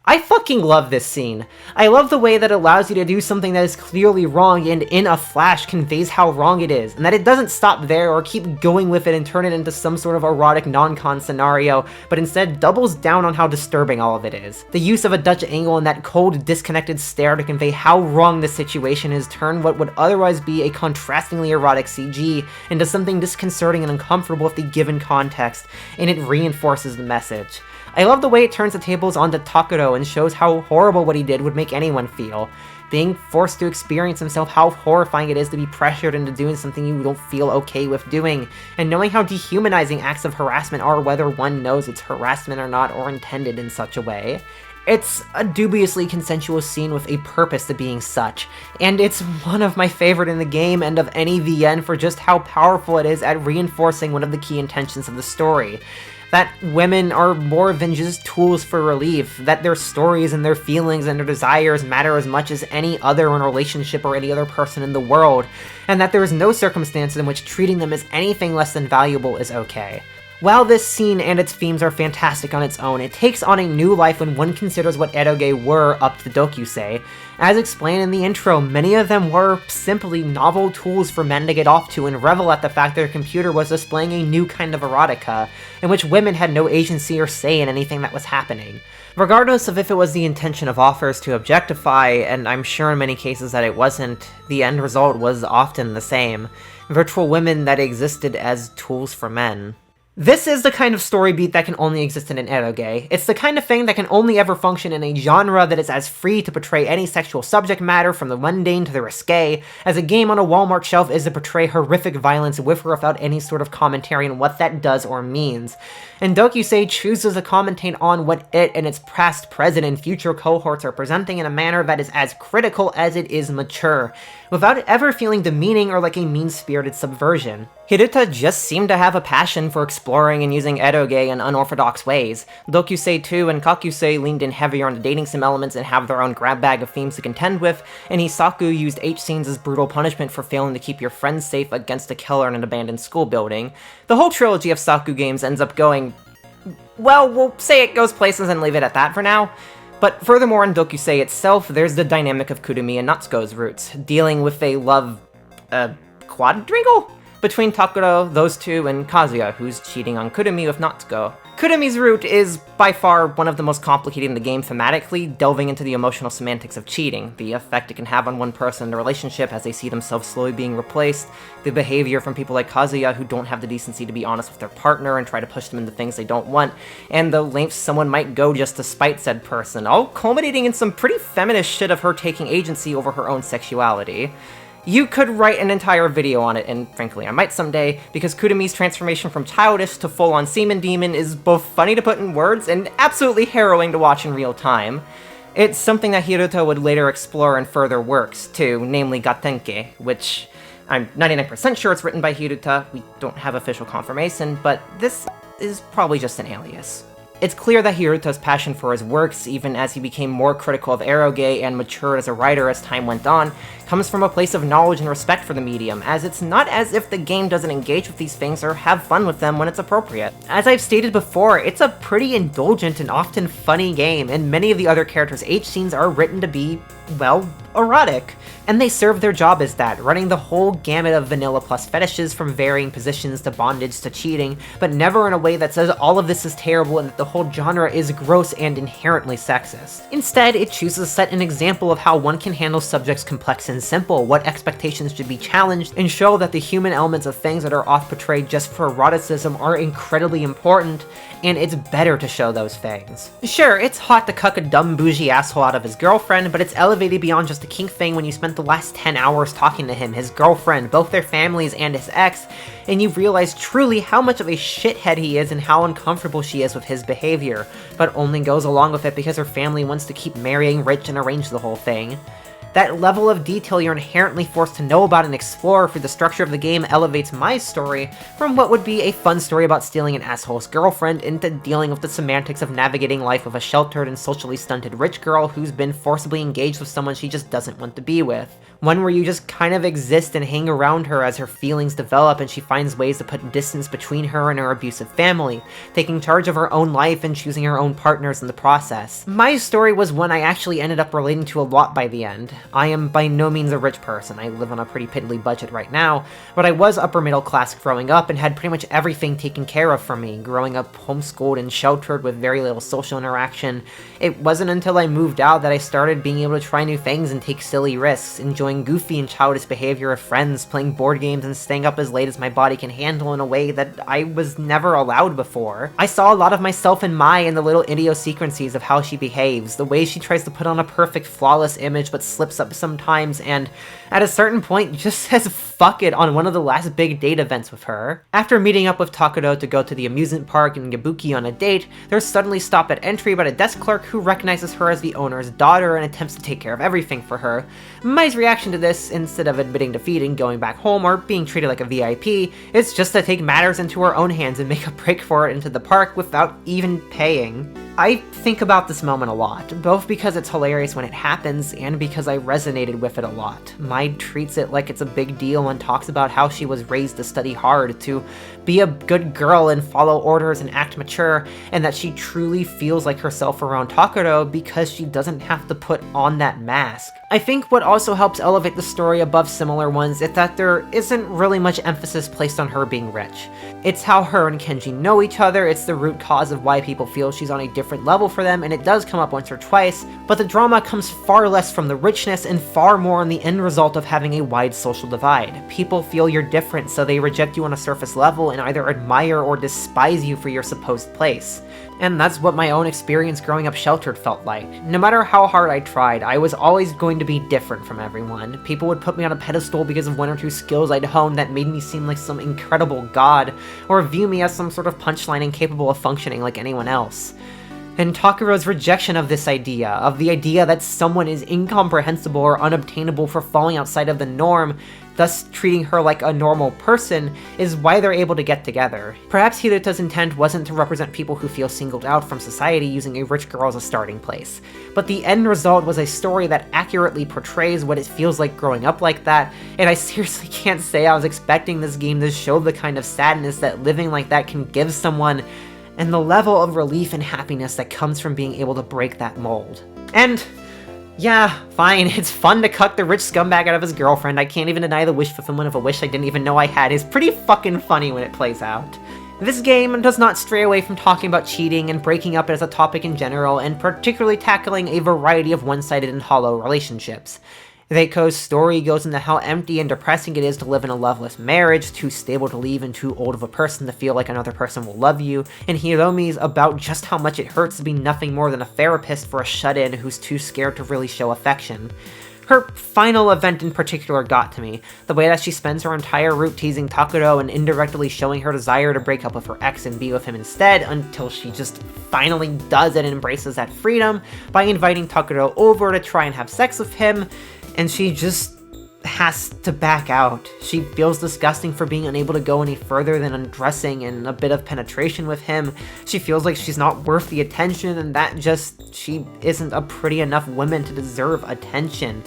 I fucking love this scene. I love the way that it allows you to do something that is clearly wrong and in a flash conveys how wrong it is, and that it doesn't stop there or keep going with it and turn it into some sort of erotic non-con scenario, but instead doubles down on how disturbing all of it is. The use of a Dutch angle and that cold, disconnected stare to convey how wrong the situation is turn what would otherwise be a contrastingly erotic CG into something disconcerting and uncomfortable with the given context, and it reinforces the message. I love the way it turns the tables onto Takuto and shows how horrible what he did would make anyone feel. Being forced to experience himself how horrifying it is to be pressured into doing something you don't feel okay with doing, and knowing how dehumanizing acts of harassment are whether one knows it's harassment or not or intended in such a way. It's a dubiously consensual scene with a purpose to being such, and it's one of my favorite in the game and of any VN for just how powerful it is at reinforcing one of the key intentions of the story. That women are more than just tools for relief, that their stories and their feelings and their desires matter as much as any other in a relationship or any other person in the world, and that there is no circumstance in which treating them as anything less than valuable is okay. While this scene and its themes are fantastic on its own, it takes on a new life when one considers what eroge were up to the Doukyuusei. As explained in the intro, many of them were simply novel tools for men to get off to and revel at the fact their computer was displaying a new kind of erotica, in which women had no agency or say in anything that was happening. Regardless of if it was the intention of authors to objectify, and I'm sure in many cases that it wasn't, the end result was often the same: virtual women that existed as tools for men. This is the kind of story beat that can only exist in an eroge. It's the kind of thing that can only ever function in a genre that is as free to portray any sexual subject matter, from the mundane to the risque, as a game on a Walmart shelf is to portray horrific violence with or without any sort of commentary on what that does or means. And Doukyuusei chooses to commentate on what it and its past, present, and future cohorts are presenting in a manner that is as critical as it is mature, without it ever feeling demeaning or like a mean-spirited subversion. Hiruta just seemed to have a passion for exploring and using eroge in unorthodox ways. Doukyuusei 2 and Kakyusei leaned in heavier on the dating sim elements and have their own grab bag of themes to contend with, and Hisaku used H-scenes as brutal punishment for failing to keep your friends safe against a killer in an abandoned school building. The whole trilogy of Saku games ends up going, well, we'll say it goes places and leave it at that for now. But furthermore, in Doukyuusei itself, there's the dynamic of Kurumi and Natsuko's roots, dealing with a love, quadrangle? Between Takuro, those two, and Kazuya, who's cheating on Kurumi with Natsuko. Kurumi's route is by far one of the most complicated in the game thematically, delving into the emotional semantics of cheating, the effect it can have on one person in the relationship as they see themselves slowly being replaced, the behavior from people like Kazuya who don't have the decency to be honest with their partner and try to push them into things they don't want, and the lengths someone might go just to spite said person, all culminating in some pretty feminist shit of her taking agency over her own sexuality. You could write an entire video on it, and frankly I might someday, because Kurumi's transformation from childish to full-on semen demon is both funny to put in words and absolutely harrowing to watch in real time. It's something that Hiruta would later explore in further works too, namely Gatenke, which I'm 99% sure it's written by Hiruta. We don't have official confirmation, but this is probably just an alias. It's clear that Hiruta's passion for his works, even as he became more critical of eroge and matured as a writer as time went on, comes from a place of knowledge and respect for the medium, as it's not as if the game doesn't engage with these things or have fun with them when it's appropriate. As I've stated before, it's a pretty indulgent and often funny game, and many of the other characters' H-scenes are written to be, well, erotic. And they serve their job as that, running the whole gamut of vanilla plus fetishes from varying positions to bondage to cheating, but never in a way that says all of this is terrible and that the whole genre is gross and inherently sexist. Instead, it chooses to set an example of how one can handle subjects complex and simple, what expectations should be challenged, and show that the human elements of things that are oft-portrayed just for eroticism are incredibly important, and it's better to show those things. Sure, it's hot to cuck a dumb bougie asshole out of his girlfriend, but it's elevated beyond just a kink thing when you spent the last 10 hours talking to him, his girlfriend, both their families, and his ex, and you realize truly how much of a shithead he is and how uncomfortable she is with his behavior, but only goes along with it because her family wants to keep marrying rich and arrange the whole thing. That level of detail you're inherently forced to know about and explore through the structure of the game elevates my story from what would be a fun story about stealing an asshole's girlfriend into dealing with the semantics of navigating life of a sheltered and socially stunted rich girl who's been forcibly engaged with someone she just doesn't want to be with. One where you just kind of exist and hang around her as her feelings develop and she finds ways to put distance between her and her abusive family, taking charge of her own life and choosing her own partners in the process. My story was one I actually ended up relating to a lot by the end. I am by no means a rich person, I live on a pretty piddly budget right now, but I was upper middle class growing up and had pretty much everything taken care of for me, growing up homeschooled and sheltered with very little social interaction. It wasn't until I moved out that I started being able to try new things and take silly risks, enjoying goofy and childish behavior of friends, playing board games, and staying up as late as my body can handle in a way that I was never allowed before. I saw a lot of myself in Mai in the little idiosyncrasies of how she behaves, the way she tries to put on a perfect, flawless image but slips up sometimes, and at a certain point just says fuck it on one of the last big date events with her. After meeting up with Takuro to go to the amusement park in Gabuki on a date, they're suddenly stopped at entry by a desk clerk who recognizes her as the owner's daughter and attempts to take care of everything for her. Mai's reaction to this, instead of admitting defeat and going back home or being treated like a VIP, is just to take matters into her own hands and make a break for it into the park without even paying. I think about this moment a lot, both because it's hilarious when it happens and because I resonated with it a lot. Maid treats it like it's a big deal and talks about how she was raised to study hard, to be a good girl and follow orders and act mature, and that she truly feels like herself around Takuro because she doesn't have to put on that mask. I think what also helps elevate the story above similar ones is that there isn't really much emphasis placed on her being rich. It's how her and Kenji know each other, it's the root cause of why people feel she's on a different level for them, and it does come up once or twice, but the drama comes far less from the richness and far more on the end result of having a wide social divide. People feel you're different, so they reject you on a surface level and either admire or despise you for your supposed place. And that's what my own experience growing up sheltered felt like. No matter how hard I tried, I was always going to be different from everyone. People would put me on a pedestal because of one or two skills I'd honed that made me seem like some incredible god, or view me as some sort of punchline incapable of functioning like anyone else. And Takuro's rejection of this idea, of the idea that someone is incomprehensible or unobtainable for falling outside of the norm, thus treating her like a normal person, is why they're able to get together. Perhaps Hideta's intent wasn't to represent people who feel singled out from society using a rich girl as a starting place, but the end result was a story that accurately portrays what it feels like growing up like that, and I seriously can't say I was expecting this game to show the kind of sadness that living like that can give someone, and the level of relief and happiness that comes from being able to break that mold. And yeah, fine, it's fun to cuck the rich scumbag out of his girlfriend. I can't even deny the wish fulfillment of a wish I didn't even know I had is pretty fucking funny when it plays out. This game does not stray away from talking about cheating and breaking up as a topic in general, and particularly tackling a variety of one-sided and hollow relationships. Reiko's story goes into how empty and depressing it is to live in a loveless marriage, too stable to leave and too old of a person to feel like another person will love you, and Hiromi's about just how much it hurts to be nothing more than a therapist for a shut-in who's too scared to really show affection. Her final event in particular got to me, the way that she spends her entire route teasing Takuro and indirectly showing her desire to break up with her ex and be with him instead, until she just finally does it and embraces that freedom by inviting Takuro over to try and have sex with him, and she just has to back out. She feels disgusting for being unable to go any further than undressing and a bit of penetration with him. She feels like she's not worth the attention, and that just, she isn't a pretty enough woman to deserve attention,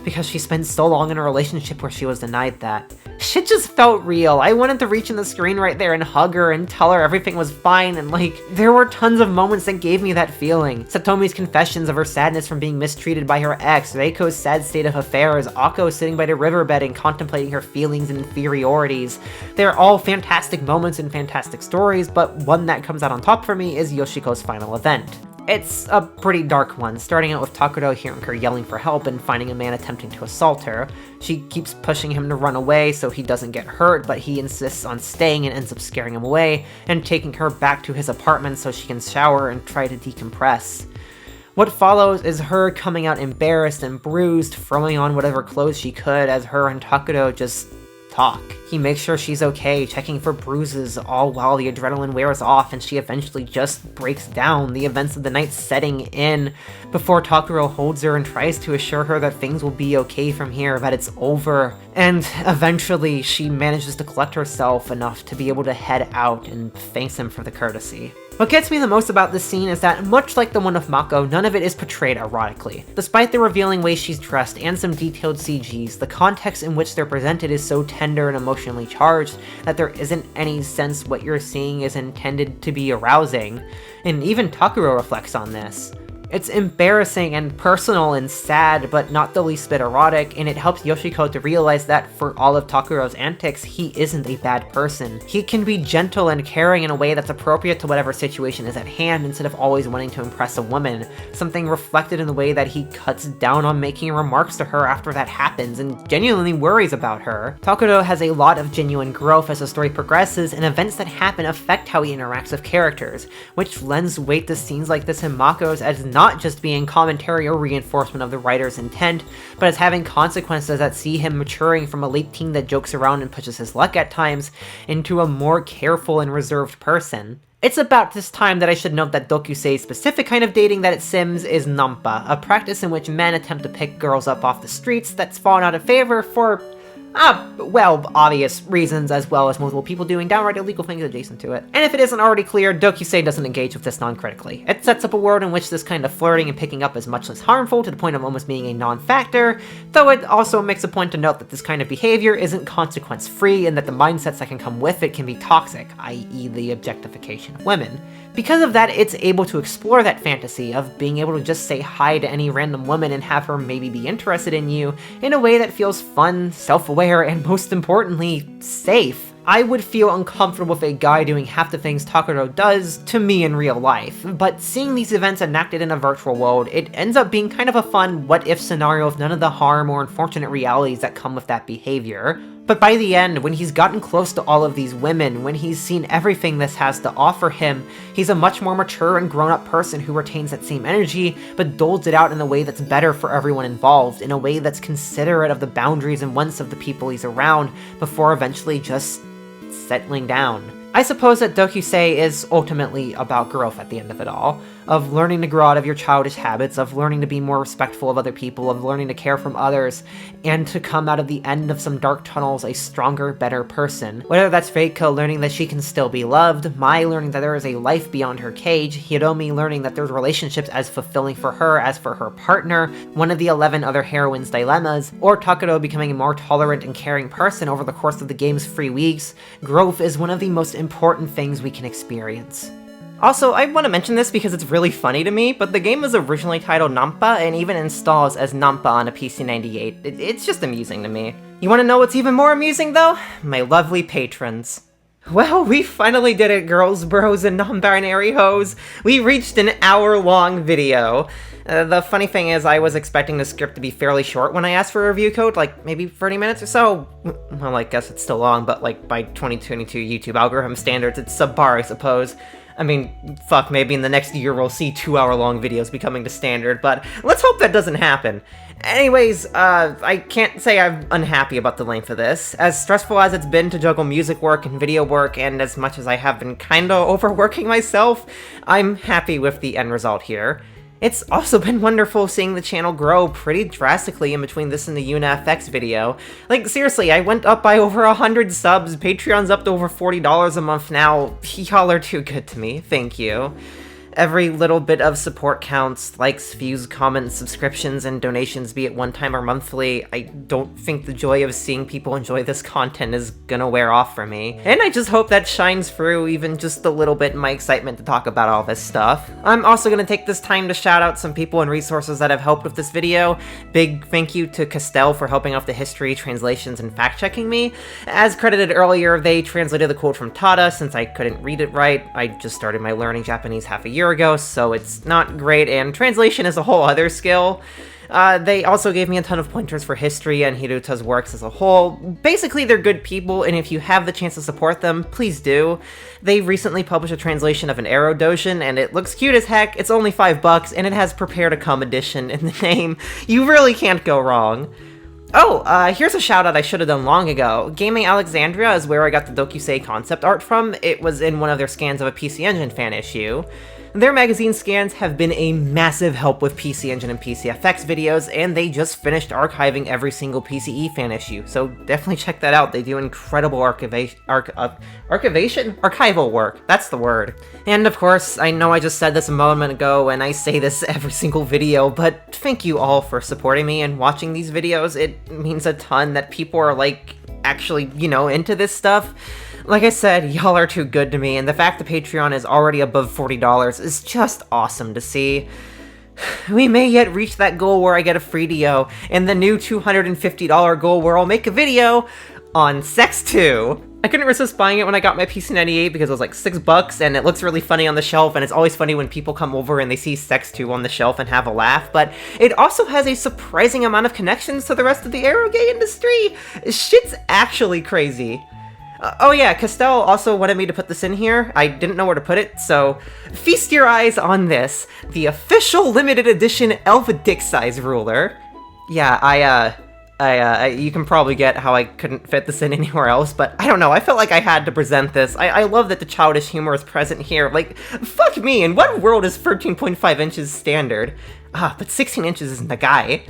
because she spent so long in a relationship where she was denied that. Shit just felt real. I wanted to reach in the screen right there and hug her and tell her everything was fine, and like, there were tons of moments that gave me that feeling. Satomi's confessions of her sadness from being mistreated by her ex, Reiko's sad state of affairs, Akko sitting by the riverbed and contemplating her feelings and inferiorities. They're all fantastic moments and fantastic stories, but one that comes out on top for me is Yoshiko's final event. It's a pretty dark one, starting out with Takuro hearing her yelling for help and finding a man attempting to assault her. She keeps pushing him to run away so he doesn't get hurt, but he insists on staying and ends up scaring him away, and taking her back to his apartment so she can shower and try to decompress. What follows is her coming out embarrassed and bruised, throwing on whatever clothes she could as her and Takuro just talk. He makes sure she's okay, checking for bruises, all while the adrenaline wears off and she eventually just breaks down, the events of the night setting in, before Takuro holds her and tries to assure her that things will be okay from here, that it's over. And eventually she manages to collect herself enough to be able to head out and thanks him for the courtesy. What gets me the most about this scene is that, much like the one of Mako, none of it is portrayed erotically. Despite the revealing way she's dressed and some detailed CGs, the context in which they're presented is so tender and emotionally charged that there isn't any sense what you're seeing is intended to be arousing. And even Takuro reflects on this. It's embarrassing and personal and sad, but not the least bit erotic, and it helps Yoshiko to realize that for all of Takuro's antics, he isn't a bad person. He can be gentle and caring in a way that's appropriate to whatever situation is at hand instead of always wanting to impress a woman, something reflected in the way that he cuts down on making remarks to her after that happens and genuinely worries about her. Takuro has a lot of genuine growth as the story progresses, and events that happen affect how he interacts with characters, which lends weight to scenes like this in Mako's as not just being commentary or reinforcement of the writer's intent, but as having consequences that see him maturing from a late teen that jokes around and pushes his luck at times, into a more careful and reserved person. It's about this time that I should note that Doukyuusei's specific kind of dating that it sims is nampa, a practice in which men attempt to pick girls up off the streets that's fallen out of favor for Well, obvious reasons, as well as multiple people doing downright illegal things adjacent to it. And if it isn't already clear, Doukyuusei doesn't engage with this non-critically. It sets up a world in which this kind of flirting and picking up is much less harmful, to the point of almost being a non-factor, though it also makes a point to note that this kind of behavior isn't consequence-free, and that the mindsets that can come with it can be toxic, i.e. the objectification of women. Because of that, it's able to explore that fantasy of being able to just say hi to any random woman and have her maybe be interested in you in a way that feels fun, self-aware, and most importantly, safe. I would feel uncomfortable with a guy doing half the things Takuro does to me in real life, but seeing these events enacted in a virtual world, it ends up being kind of a fun what-if scenario of none of the harm or unfortunate realities that come with that behavior. But by the end, when he's gotten close to all of these women, when he's seen everything this has to offer him, he's a much more mature and grown-up person who retains that same energy, but doles it out in a way that's better for everyone involved, in a way that's considerate of the boundaries and wants of the people he's around, before eventually just settling down. I suppose that Doukyuusei is ultimately about growth at the end of it all, of learning to grow out of your childish habits, of learning to be more respectful of other people, of learning to care from others, and to come out of the end of some dark tunnels a stronger, better person. Whether that's Reiko learning that she can still be loved, Mai learning that there is a life beyond her cage, Hiromi learning that there's relationships as fulfilling for her as for her partner, one of the 11 other heroines' dilemmas, or Takuro becoming a more tolerant and caring person over the course of the game's 3 weeks, growth is one of the most important things we can experience. Also, I want to mention this because it's really funny to me, but the game was originally titled Nampa and even installs as Nampa on a PC-98. It's just amusing to me. You want to know what's even more amusing, though? My lovely patrons. Well, we finally did it, girls, bros, and non-binary hoes. We reached an hour-long video. The funny thing is, I was expecting the script to be fairly short when I asked for a review code, like maybe 30 minutes or so. Well, I guess it's still long, but like by 2022 YouTube algorithm standards, it's subpar, I suppose. I mean, fuck, maybe in the next year we'll see 2-hour-long videos becoming the standard, but let's hope that doesn't happen. Anyways, I can't say I'm unhappy about the length of this. As stressful as it's been to juggle music work and video work, and as much as I have been kinda overworking myself, I'm happy with the end result here. It's also been wonderful seeing the channel grow pretty drastically in between this and the Yuna FX video. Like, seriously, I went up by over 100 subs, Patreon's up to over $40 a month now. Y'all are too good to me, thank you. Every little bit of support counts, likes, views, comments, subscriptions, and donations, be it one-time or monthly. I don't think the joy of seeing people enjoy this content is gonna wear off for me. And I just hope that shines through even just a little bit in my excitement to talk about all this stuff. I'm also gonna take this time to shout out some people and resources that have helped with this video. Big thank you to Castell for helping out the history, translations, and fact-checking me. As credited earlier, they translated the quote from Tada since I couldn't read it right. I just started my learning Japanese half a year ago, so it's not great, and translation is a whole other skill. They also gave me a ton of pointers for history and Hiruta's works as a whole. Basically, they're good people, and if you have the chance to support them, please do. They recently published a translation of an Arrow Doshin, and it looks cute as heck. It's only $5, and it has Prepare to Come edition in the name. You really can't go wrong. Oh, here's a shout-out I should have done long ago. Gaming Alexandria is where I got the Doukyuusei concept art from. It was in one of their scans of a PC Engine fan issue. Their magazine scans have been a massive help with PC Engine and PCFX videos, and they just finished archiving every single PCE fan issue, so definitely check that out. They do incredible archival work. That's the word. And of course, I know I just said this a moment ago, and I say this every single video, but thank you all for supporting me and watching these videos. It means a ton that people are, like, actually, you know, into this stuff. Like I said, y'all are too good to me, and the fact that Patreon is already above $40 is just awesome to see. We may yet reach that goal where I get a free DO, and the new $250 goal where I'll make a video on Sex 2. I couldn't resist buying it when I got my PC-98 because it was like $6, and it looks really funny on the shelf, and it's always funny when people come over and they see Sex 2 on the shelf and have a laugh, but it also has a surprising amount of connections to the rest of the aerogay industry. Shit's actually crazy. Oh yeah, Castell also wanted me to put this in here. I didn't know where to put it, so feast your eyes on this. The official limited edition Elf Dick Size ruler. Yeah, you can probably get how I couldn't fit this in anywhere else, but I don't know, I felt like I had to present this. I love that the childish humor is present here. Like, fuck me, in what world is 13.5 inches standard? But 16 inches isn't the guy.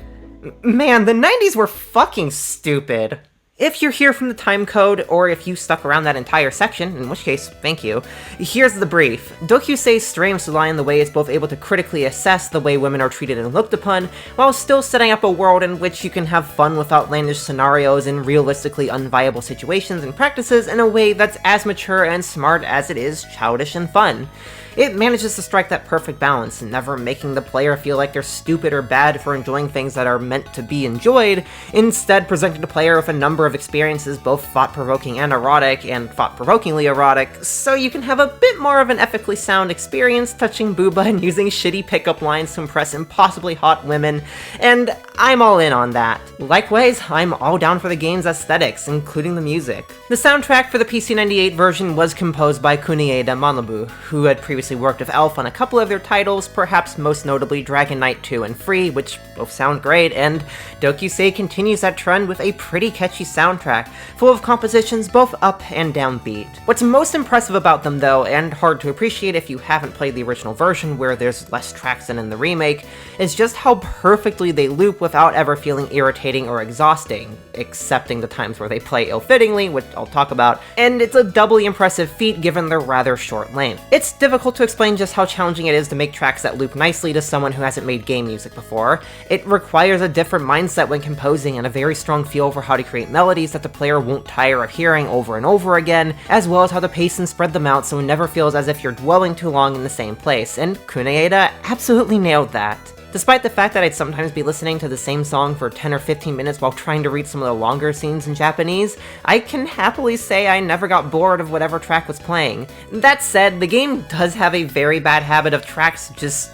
Man, the 90s were fucking stupid. If you're here from the timecode, or if you stuck around that entire section, in which case, thank you, here's the brief. Doukyuusei's strengths lie in the way it's both able to critically assess the way women are treated and looked upon, while still setting up a world in which you can have fun with outlandish scenarios and realistically unviable situations and practices in a way that's as mature and smart as it is childish and fun. It manages to strike that perfect balance, never making the player feel like they're stupid or bad for enjoying things that are meant to be enjoyed, instead presenting the player with a number of experiences both thought-provoking and erotic, and thought-provokingly erotic, so you can have a bit more of an ethically sound experience touching booba and using shitty pickup lines to impress impossibly hot women, and I'm all in on that. Likewise, I'm all down for the game's aesthetics, including the music. The soundtrack for the PC-98 version was composed by Kunieda Manabu, who had previously worked with Elf on a couple of their titles, perhaps most notably Dragon Knight 2 and Free, which both sound great, and Doukyuusei continues that trend with a pretty catchy soundtrack, full of compositions both up and downbeat. What's most impressive about them though, and hard to appreciate if you haven't played the original version where there's less tracks than in the remake, is just how perfectly they loop without ever feeling irritating or exhausting, excepting the times where they play ill-fittingly, which I'll talk about, and it's a doubly impressive feat given their rather short length. It's difficult to explain just how challenging it is to make tracks that loop nicely to someone who hasn't made game music before. It requires a different mindset when composing and a very strong feel for how to create melodies that the player won't tire of hearing over and over again, as well as how to pace and spread them out so it never feels as if you're dwelling too long in the same place, and Kunieda absolutely nailed that. Despite the fact that I'd sometimes be listening to the same song for 10 or 15 minutes while trying to read some of the longer scenes in Japanese, I can happily say I never got bored of whatever track was playing. That said, the game does have a very bad habit of tracks just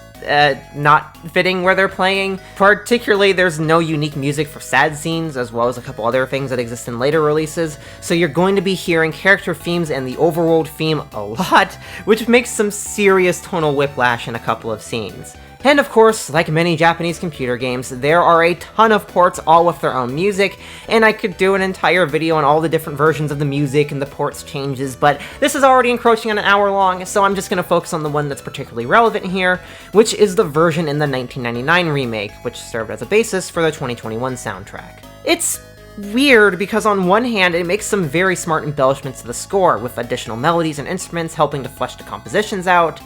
not fitting where they're playing. Particularly, there's no unique music for sad scenes, as well as a couple other things that exist in later releases, so you're going to be hearing character themes and the overworld theme a lot, which makes some serious tonal whiplash in a couple of scenes. And of course, like many Japanese computer games, there are a ton of ports all with their own music, and I could do an entire video on all the different versions of the music and the ports changes, but this is already encroaching on an hour long, so I'm just going to focus on the one that's particularly relevant here, which is the version in the 1999 remake, which served as a basis for the 2021 soundtrack. It's weird because on one hand it makes some very smart embellishments to the score, with additional melodies and instruments helping to flesh the compositions out,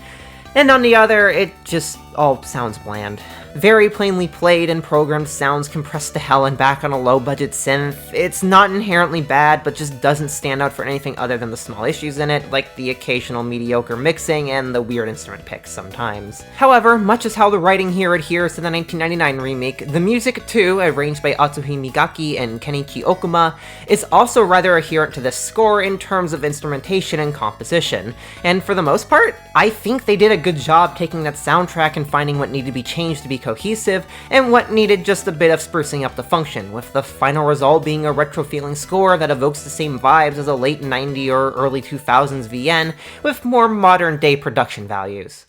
and on the other, it just all sounds bland. Very plainly played and programmed sounds compressed to hell and back on a low-budget synth. It's not inherently bad, but just doesn't stand out for anything other than the small issues in it, like the occasional mediocre mixing and the weird instrument picks sometimes. However, much as how the writing here adheres to the 1999 remake, the music too, arranged by Atsuhi Migaki and Kenichi Okuma, is also rather adherent to this score in terms of instrumentation and composition. And for the most part, I think they did a good job taking that soundtrack and finding what needed to be changed to be cohesive, and what needed just a bit of sprucing up the function, with the final result being a retro-feeling score that evokes the same vibes as a late 90s or early 2000s VN, with more modern-day production values.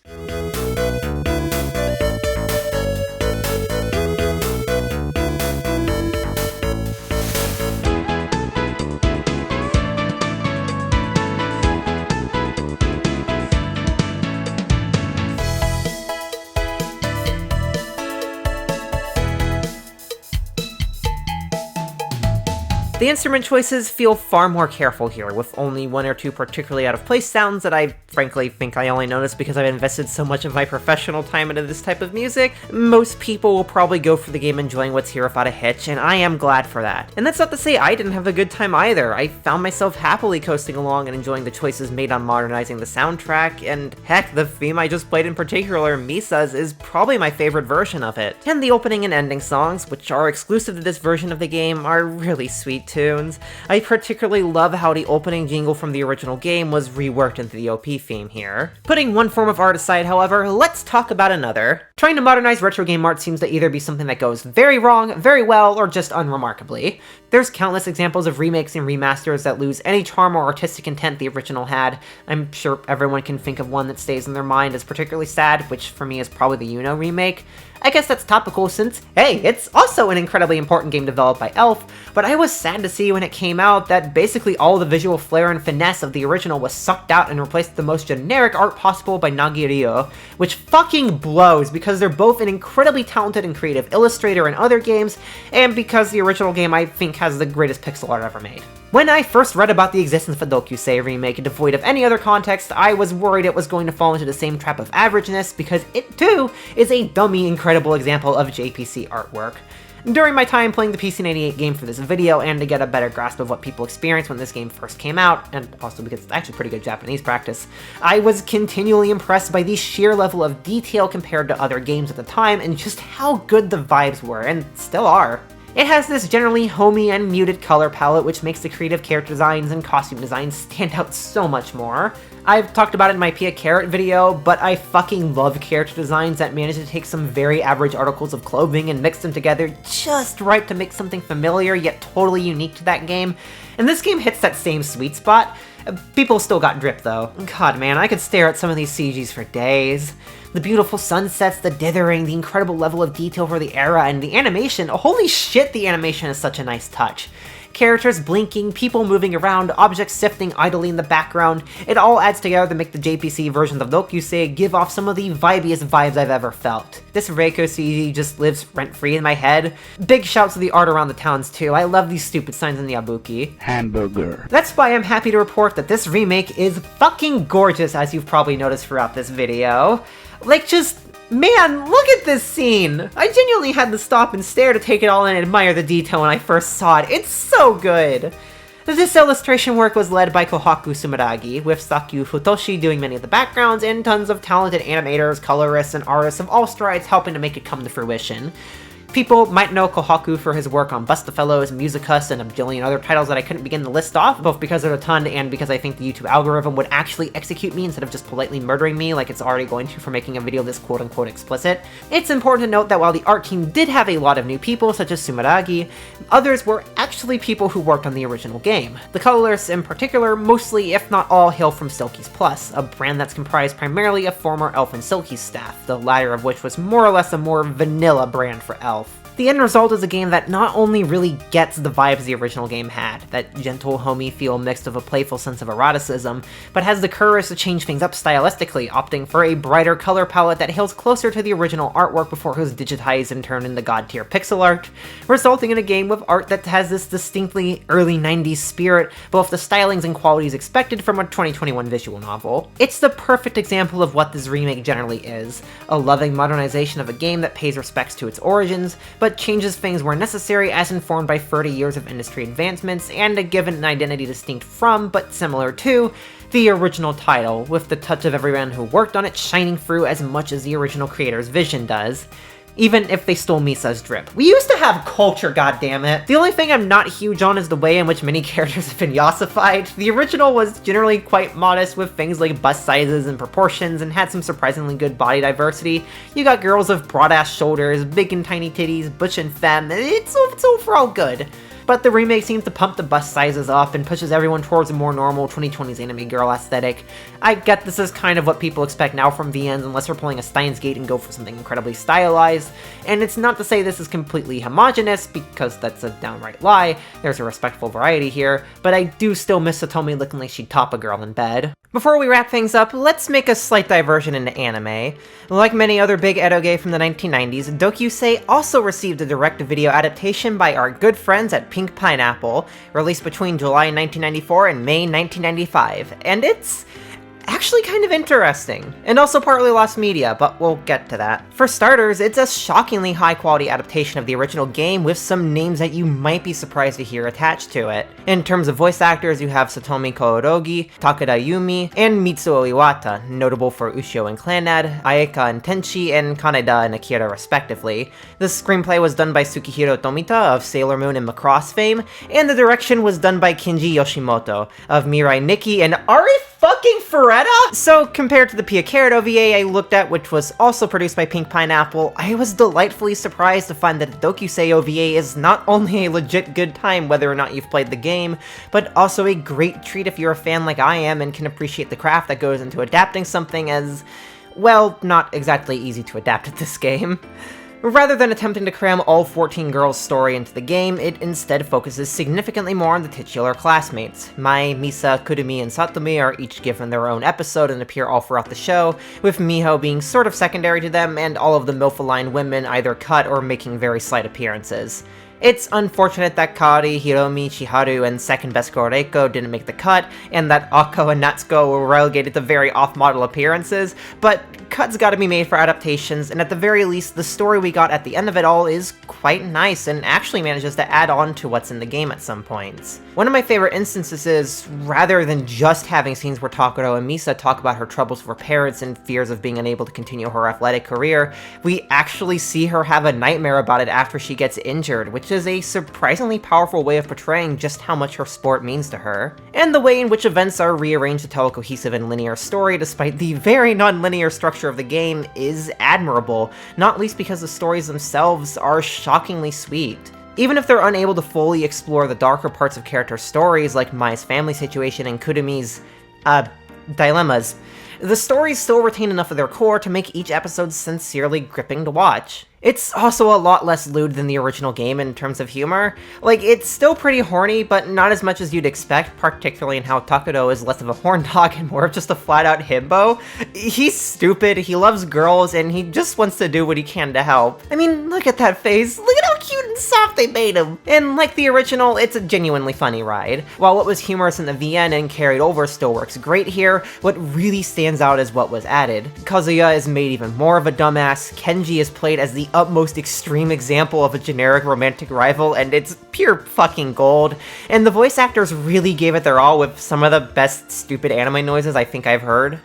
The instrument choices feel far more careful here, with only one or two particularly out-of-place sounds that I frankly think I only noticed because I've invested so much of my professional time into this type of music. Most people will probably go for the game enjoying what's here without a hitch, and I am glad for that. And that's not to say I didn't have a good time either. I found myself happily coasting along and enjoying the choices made on modernizing the soundtrack, and heck, the theme I just played in particular, Misa's, is probably my favorite version of it. And the opening and ending songs, which are exclusive to this version of the game, are really sweet tunes. I particularly love how the opening jingle from the original game was reworked into the OP theme here. Putting one form of art aside, however, let's talk about another. Trying to modernize retro game art seems to either be something that goes very wrong, very well, or just unremarkably. There's countless examples of remakes and remasters that lose any charm or artistic intent the original had. I'm sure everyone can think of one that stays in their mind as particularly sad, which for me is probably the remake. I guess that's topical since, hey, it's also an incredibly important game developed by Elf, but I was sad to see when it came out that basically all the visual flair and finesse of the original was sucked out and replaced with the most generic art possible by Nagi Ryo, which fucking blows because they're both an incredibly talented and creative illustrator in other games, and because the original game I think has the greatest pixel art ever made. When I first read about the existence of a Doukyuusei remake devoid of any other context, I was worried it was going to fall into the same trap of averageness because it too is a dummy incredible example of JPC artwork. During my time playing the PC-98 game for this video, and to get a better grasp of what people experienced when this game first came out, and also because it's actually pretty good Japanese practice, I was continually impressed by the sheer level of detail compared to other games at the time, and just how good the vibes were, and still are. It has this generally homey and muted color palette which makes the creative character designs and costume designs stand out so much more. I've talked about it in my Pia Carrot video, but I fucking love character designs that manage to take some very average articles of clothing and mix them together just right to make something familiar yet totally unique to that game, and this game hits that same sweet spot. People still got drip though. God man, I could stare at some of these CGs for days. The beautiful sunsets, the dithering, the incredible level of detail for the era, and the animation. Holy shit, the animation is such a nice touch. Characters blinking, people moving around, objects sifting idly in the background, it all adds together to make the JPC versions of Doukyuusei give off some of the vibiest vibes I've ever felt. This Reiko CG just lives rent-free in my head. Big shouts to the art around the towns too, I love these stupid signs in the Yabuki. Hamburger. That's why I'm happy to report that this remake is fucking gorgeous, as you've probably noticed throughout this video. Like, just, man, look at this scene! I genuinely had to stop and stare to take it all in and admire the detail when I first saw it. It's so good! This illustration work was led by Kohaku Sumeragi, with Sakyu Futoshi doing many of the backgrounds, and tons of talented animators, colorists, and artists of all strides helping to make it come to fruition. People might know Kohaku for his work on Bust the Fellows, Musicus, and a bajillion other titles that I couldn't begin to list off, both because they're a ton and because I think the YouTube algorithm would actually execute me instead of just politely murdering me like it's already going to for making a video this quote-unquote explicit. It's important to note that while the art team did have a lot of new people, such as Sumeragi, others were actually people who worked on the original game. The colorists in particular, mostly if not all, hail from Silky's Plus, a brand that's comprised primarily of former Elf and Silky's staff, the latter of which was more or less a more vanilla brand for Elf. The end result is a game that not only really gets the vibes the original game had, that gentle, homey feel mixed with a playful sense of eroticism, but has the courage to change things up stylistically, opting for a brighter color palette that hails closer to the original artwork before it was digitized and turned into god-tier pixel art, resulting in a game with art that has this distinctly early 90s spirit, both the stylings and qualities expected from a 2021 visual novel. It's the perfect example of what this remake generally is, a loving modernization of a game that pays respects to its origins, but changes things where necessary as informed by 30 years of industry advancements, and a given an identity distinct from, but similar to, the original title, with the touch of everyone who worked on it shining through as much as the original creator's vision does. Even if they stole Misa's drip. We used to have culture, goddammit! The only thing I'm not huge on is the way in which many characters have been yassified. The original was generally quite modest with things like bust sizes and proportions, and had some surprisingly good body diversity. You got girls with broad-ass shoulders, big and tiny titties, butch and femme, it's overall good. But the remake seems to pump the bust sizes up and pushes everyone towards a more normal 2020s anime girl aesthetic. I get this is kind of what people expect now from VNs unless they're pulling a Steins Gate and go for something incredibly stylized, and it's not to say this is completely homogenous, because that's a downright lie, there's a respectful variety here, but I do still miss Satomi looking like she'd top a girl in bed. Before we wrap things up, let's make a slight diversion into anime. Like many other big edoge from the 1990s, Doukyuusei also received a direct-to-video adaptation by our good friends at Pink Pineapple, released between July 1994 and May 1995, and it's actually kind of interesting, and also partly lost media, but we'll get to that. For starters, it's a shockingly high-quality adaptation of the original game with some names that you might be surprised to hear attached to it. In terms of voice actors, you have Satomi Koorogi, Takeda Yumi, and Mitsuo Iwata, notable for Ushio and Clannad, Aeka and Tenchi, and Kaneda and Akira respectively. The screenplay was done by Tsukihiro Tomita of Sailor Moon and Macross fame, and the direction was done by Kinji Yoshimoto of Mirai Nikki and Ari fucking Ferretta? So, compared to the Pia Carrot OVA I looked at, which was also produced by Pink Pineapple, I was delightfully surprised to find that the Doukyuusei OVA is not only a legit good time whether or not you've played the game, but also a great treat if you're a fan like I am and can appreciate the craft that goes into adapting something as, well, not exactly easy to adapt at this game. Rather than attempting to cram all 14 girls' story into the game, it instead focuses significantly more on the titular classmates. Mai, Misa, Kurumi, and Satomi are each given their own episode and appear all throughout the show, with Miho being sort of secondary to them, and all of the MILF-aligned women either cut or making very slight appearances. It's unfortunate that Kari, Hiromi, Chiharu, and second best girl Reiko didn't make the cut, and that Akko and Natsuko were relegated to very off-model appearances, but cuts gotta be made for adaptations, and at the very least, the story we got at the end of it all is quite nice, and actually manages to add on to what's in the game at some points. One of my favorite instances is, rather than just having scenes where Takuro and Misa talk about her troubles with her parents and fears of being unable to continue her athletic career, we actually see her have a nightmare about it after she gets injured, which is a surprisingly powerful way of portraying just how much her sport means to her. And the way in which events are rearranged to tell a cohesive and linear story despite the very non-linear structure of the game is admirable, not least because the stories themselves are shockingly sweet. Even if they're unable to fully explore the darker parts of character stories like Mai's family situation and Kurumi's, dilemmas, the stories still retain enough of their core to make each episode sincerely gripping to watch. It's also a lot less lewd than the original game in terms of humor. Like, it's still pretty horny, but not as much as you'd expect, particularly in how Takuro is less of a horn dog and more of just a flat-out himbo. He's stupid, he loves girls, and he just wants to do what he can to help. I mean, look at that face, look at how cute and soft they made him! And like the original, it's a genuinely funny ride. While what was humorous in the VN and carried over still works great here, what really stands out is what was added. Kazuya is made even more of a dumbass, Kenji is played as the utmost extreme example of a generic romantic rival, and it's pure fucking gold. And the voice actors really gave it their all with some of the best stupid anime noises I think I've heard.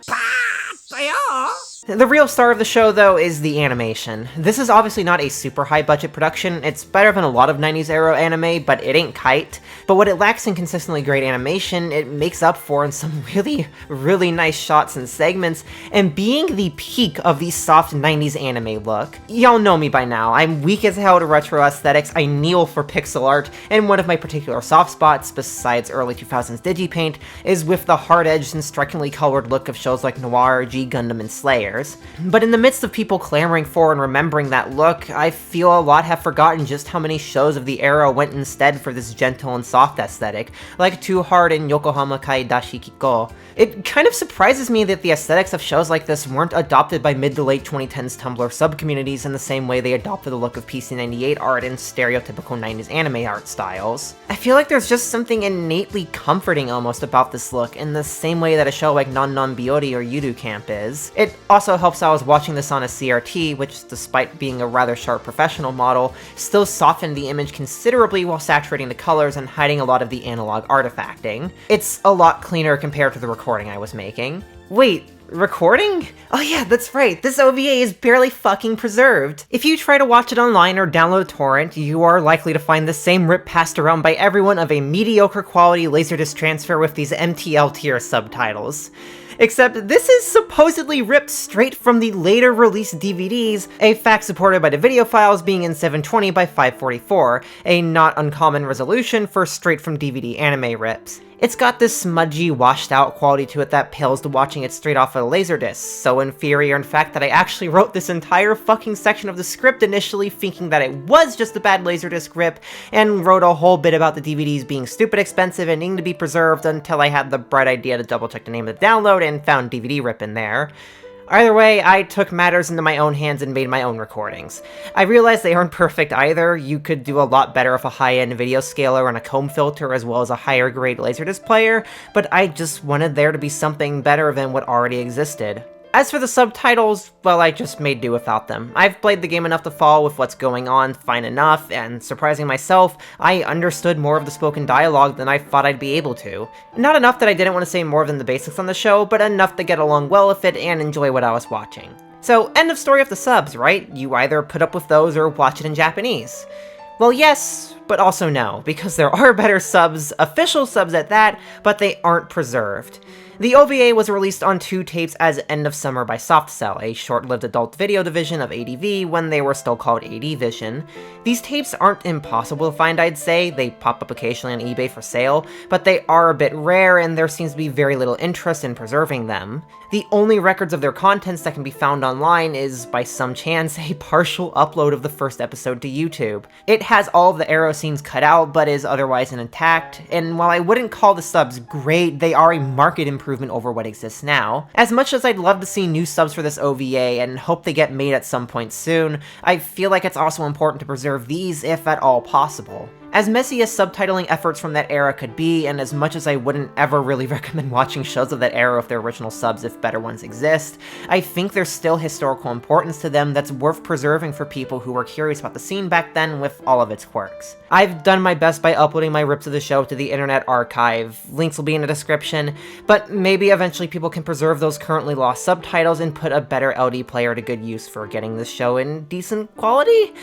The real star of the show, though, is the animation. This is obviously not a super high-budget production, it's better than a lot of 90s era anime, but it ain't kite. But what it lacks in consistently great animation, it makes up for in some really nice shots and segments, and being the peak of the soft 90s anime look. Y'all know me by now, I'm weak as hell to retro aesthetics, I kneel for pixel art, and one of my particular soft spots, besides early 2000s Digipaint, is with the hard-edged and strikingly colored look of shows like Noir, G Gundam, and Slayer. But in the midst of people clamoring for and remembering that look, I feel a lot have forgotten just how many shows of the era went instead for this gentle and soft aesthetic, like Too Hard and Yokohama Kai Dashi Kiko. It kind of surprises me that the aesthetics of shows like this weren't adopted by mid to late 2010s Tumblr subcommunities in the same way they adopted the look of PC-98 art and stereotypical 90s anime art styles. I feel like there's just something innately comforting almost about this look, in the same way that a show like Non Non Biori or Yudu Camp is. It also helps I was watching this on a CRT, which, despite being a rather sharp professional model, still softened the image considerably while saturating the colors and hiding a lot of the analog artifacting. It's a lot cleaner compared to the recording I was making. Wait, recording? Oh yeah, that's right, this OVA is barely fucking preserved. If you try to watch it online or download a torrent, you are likely to find the same rip passed around by everyone of a mediocre quality Laserdisc transfer with these MTL tier subtitles. Except this is supposedly ripped straight from the later released DVDs, a fact supported by the video files being in 720 by 544, a not uncommon resolution for straight from DVD anime rips. It's got this smudgy, washed out quality to it that pales to watching it straight off of a Laserdisc, so inferior in fact that I actually wrote this entire fucking section of the script initially thinking that it was just a bad Laserdisc rip, and wrote a whole bit about the DVDs being stupid expensive and needing to be preserved until I had the bright idea to double check the name of the download and found DVD rip in there. Either way, I took matters into my own hands and made my own recordings. I realized they aren't perfect either. You could do a lot better with a high-end video scaler and a comb filter as well as a higher grade Laserdisc player, but I just wanted there to be something better than what already existed. As for the subtitles, well, I just made do without them. I've played the game enough to follow with what's going on fine enough, and surprising myself, I understood more of the spoken dialogue than I thought I'd be able to. Not enough that I didn't want to say more than the basics on the show, but enough to get along well with it and enjoy what I was watching. So, end of story of the subs, right? You either put up with those or watch it in Japanese. Well, yes, but also no, because there are better subs, official subs at that, but they aren't preserved. The OVA was released on 2 tapes as End of Summer by Softcell, a short-lived adult video division of ADV when they were still called ADVision. These tapes aren't impossible to find, I'd say. They pop up occasionally on eBay for sale, but they are a bit rare and there seems to be very little interest in preserving them. The only records of their contents that can be found online is, by some chance, a partial upload of the first episode to YouTube. It has all of the arrow scenes cut out, but is otherwise intact, and while I wouldn't call the subs great, they are a marked improvement over what exists now. As much as I'd love to see new subs for this OVA and hope they get made at some point soon, I feel like it's also important to preserve these if at all possible. As messy as subtitling efforts from that era could be, and as much as I wouldn't ever really recommend watching shows of that era with their original subs if better ones exist, I think there's still historical importance to them that's worth preserving for people who were curious about the scene back then with all of its quirks. I've done my best by uploading my rips of the show to the Internet Archive, links will be in the description, but maybe eventually people can preserve those currently lost subtitles and put a better LD player to good use for getting this show in decent quality?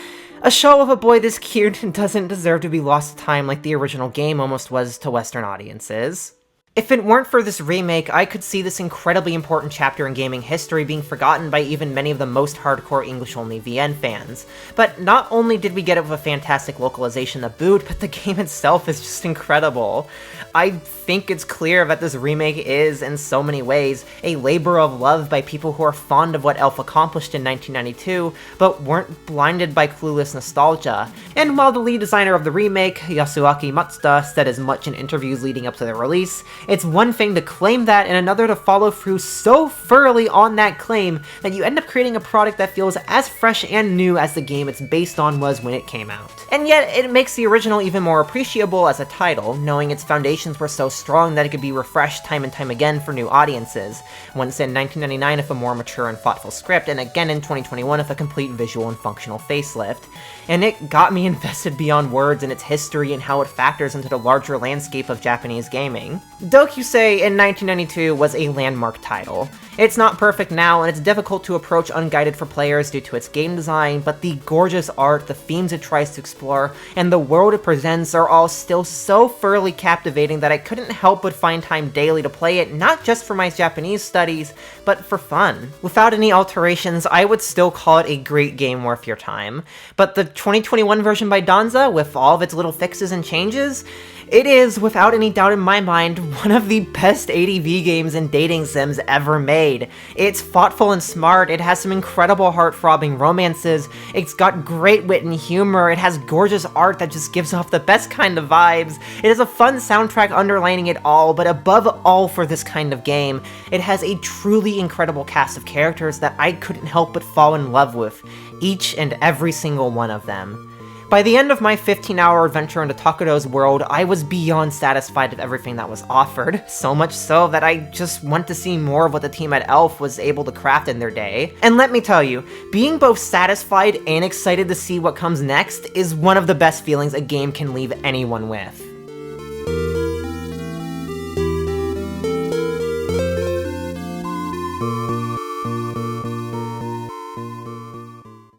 A show of a boy this cute doesn't deserve to be lost to time like the original game almost was to Western audiences. If it weren't for this remake, I could see this incredibly important chapter in gaming history being forgotten by even many of the most hardcore English-only VN fans. But not only did we get it with a fantastic localization to boot, but the game itself is just incredible. I think it's clear that this remake is, in so many ways, a labor of love by people who are fond of what Elf accomplished in 1992, but weren't blinded by clueless nostalgia. And while the lead designer of the remake, Yasuaki Matsuda, said as much in interviews leading up to the release, it's one thing to claim that and another to follow through so thoroughly on that claim that you end up creating a product that feels as fresh and new as the game it's based on was when it came out. And yet, it makes the original even more appreciable as a title, knowing its foundations were so strong that it could be refreshed time and time again for new audiences, once in 1999 with a more mature and thoughtful script, and again in 2021 with a complete visual and functional facelift. And it got me invested beyond words in its history and how it factors into the larger landscape of Japanese gaming. Doukyuusei in 1992 was a landmark title. It's not perfect now, and it's difficult to approach unguided for players due to its game design, but the gorgeous art, the themes it tries to explore, and the world it presents are all still so thoroughly captivating that I couldn't help but find time daily to play it, not just for my Japanese studies, but for fun. Without any alterations, I would still call it a great game worth your time. But the 2021 version by Danza, with all of its little fixes and changes, it is, without any doubt in my mind, one of the best ADV games and dating sims ever made. It's thoughtful and smart, it has some incredible heart-throbbing romances, it's got great wit and humor, it has gorgeous art that just gives off the best kind of vibes, it has a fun soundtrack underlining it all, but above all for this kind of game, it has a truly incredible cast of characters that I couldn't help but fall in love with, each and every single one of them. By the end of my 15-hour adventure into Takuro's world, I was beyond satisfied with everything that was offered, so much so that I just want to see more of what the team at Elf was able to craft in their day. And let me tell you, being both satisfied and excited to see what comes next is one of the best feelings a game can leave anyone with.